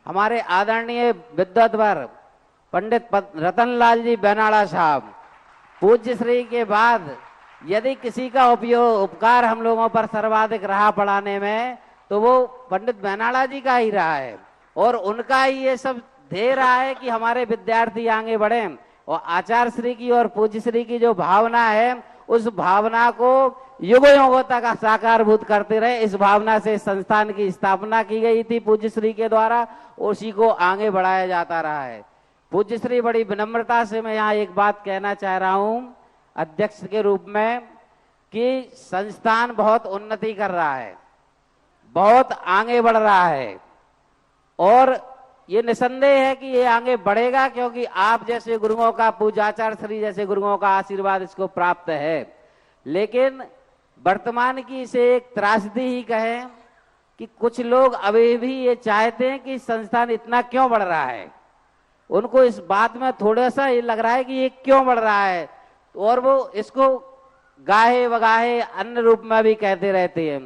हमारे आदरणीय विद्वद्वर पंडित रतनलाल जी बेनाड़ा साहब, पूज्य श्री के बाद यदि किसी का उपकार हम लोगों पर सर्वाधिक रहा पढ़ाने में, तो वो पंडित बेनाड़ा जी का ही रहा है। और उनका ही ये सब ध्येय रहा है कि हमारे विद्यार्थी आगे बढ़े। और आचार्य श्री की और पूज्य श्री की जो भावना है, उस भावना को युगों युगों तक साकारभूत करते रहे। इस भावना से संस्थान की स्थापना की गई थी पूज्य श्री के द्वारा, उसी को आगे बढ़ाया जाता रहा है। पूज्य श्री, बड़ी विनम्रता से मैं यहाँ एक बात कहना चाह रहा हूँ अध्यक्ष के रूप में, कि संस्थान बहुत उन्नति कर रहा है, बहुत आगे बढ़ रहा है, और ये निसंदेह है कि ये आगे बढ़ेगा, क्योंकि आप जैसे गुरुओं का, पूज्याचार्य श्री जैसे गुरुओं का आशीर्वाद इसको प्राप्त है। लेकिन वर्तमान की इसे एक त्रासदी ही कहें कि कुछ लोग अभी भी ये चाहते हैं कि संस्थान इतना क्यों बढ़ रहा है। उनको इस बात में थोड़ा सा ये लग रहा है कि ये क्यों बढ़ रहा है, और वो इसको गाहे वगाहे अन्य रूप में भी कहते रहते हैं।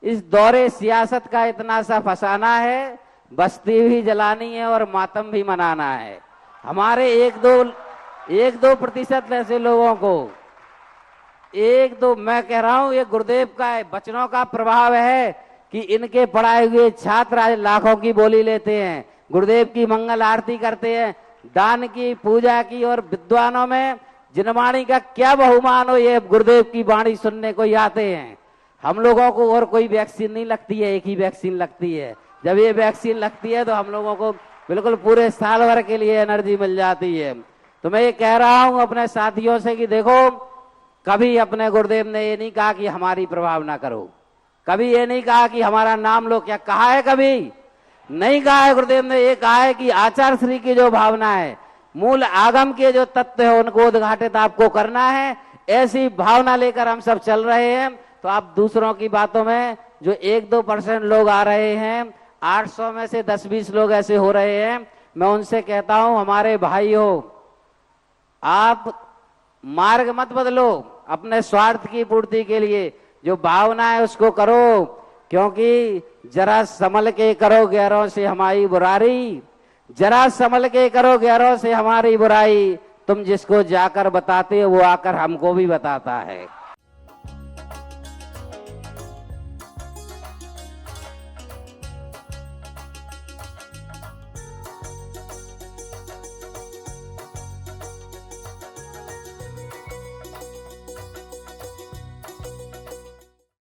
इस दौरे सियासत का इतना सा फसाना है, बस्ती भी जलानी है और मातम भी मनाना है। हमारे एक दो प्रतिशत ऐसे लोगों को, एक दो, मैं कह रहा हूं, ये गुरुदेव का वचनों का प्रभाव है कि इनके पढ़ाए हुए छात्र आज लाखों की बोली लेते हैं, गुरुदेव की मंगल आरती करते हैं, दान की, पूजा की, और विद्वानों में जिनवाणी का क्या बहुमान हो, ये गुरुदेव की वाणी सुनने को ही आते हैं। हम लोगों को और कोई वैक्सीन नहीं लगती है, एक ही वैक्सीन लगती है। जब ये वैक्सीन लगती है तो हम लोगों को बिल्कुल पूरे साल भर के लिए एनर्जी मिल जाती है। तो मैं ये कह रहा हूं अपने साथियों से कि देखो, कभी अपने गुरुदेव ने ये नहीं कहा कि हमारी प्रभाव ना करो, कभी ये नहीं कहा कि हमारा नाम लो, क्या कहा है? कभी नहीं कहा है। गुरुदेव ने ये कहा है कि आचार्य श्री की जो भावना है, मूल आगम के जो तत्व है, उनको उद्घाटित आपको करना है। ऐसी भावना लेकर हम सब चल रहे हैं। तो आप दूसरों की बातों में जो 1-2% लोग आ रहे हैं, 800 में से 10-20 लोग ऐसे हो रहे हैं, मैं उनसे कहता हूं, हमारे भाइयों, आप मार्ग मत बदलो अपने स्वार्थ की पूर्ति के लिए। जो भावना है उसको करो, क्योंकि जरा संभल के करो गैरों से हमारी बुराई, जरा संभल के करो गैरों से हमारी बुराई, तुम जिसको जाकर बताते हो वो आकर हमको भी बताता है।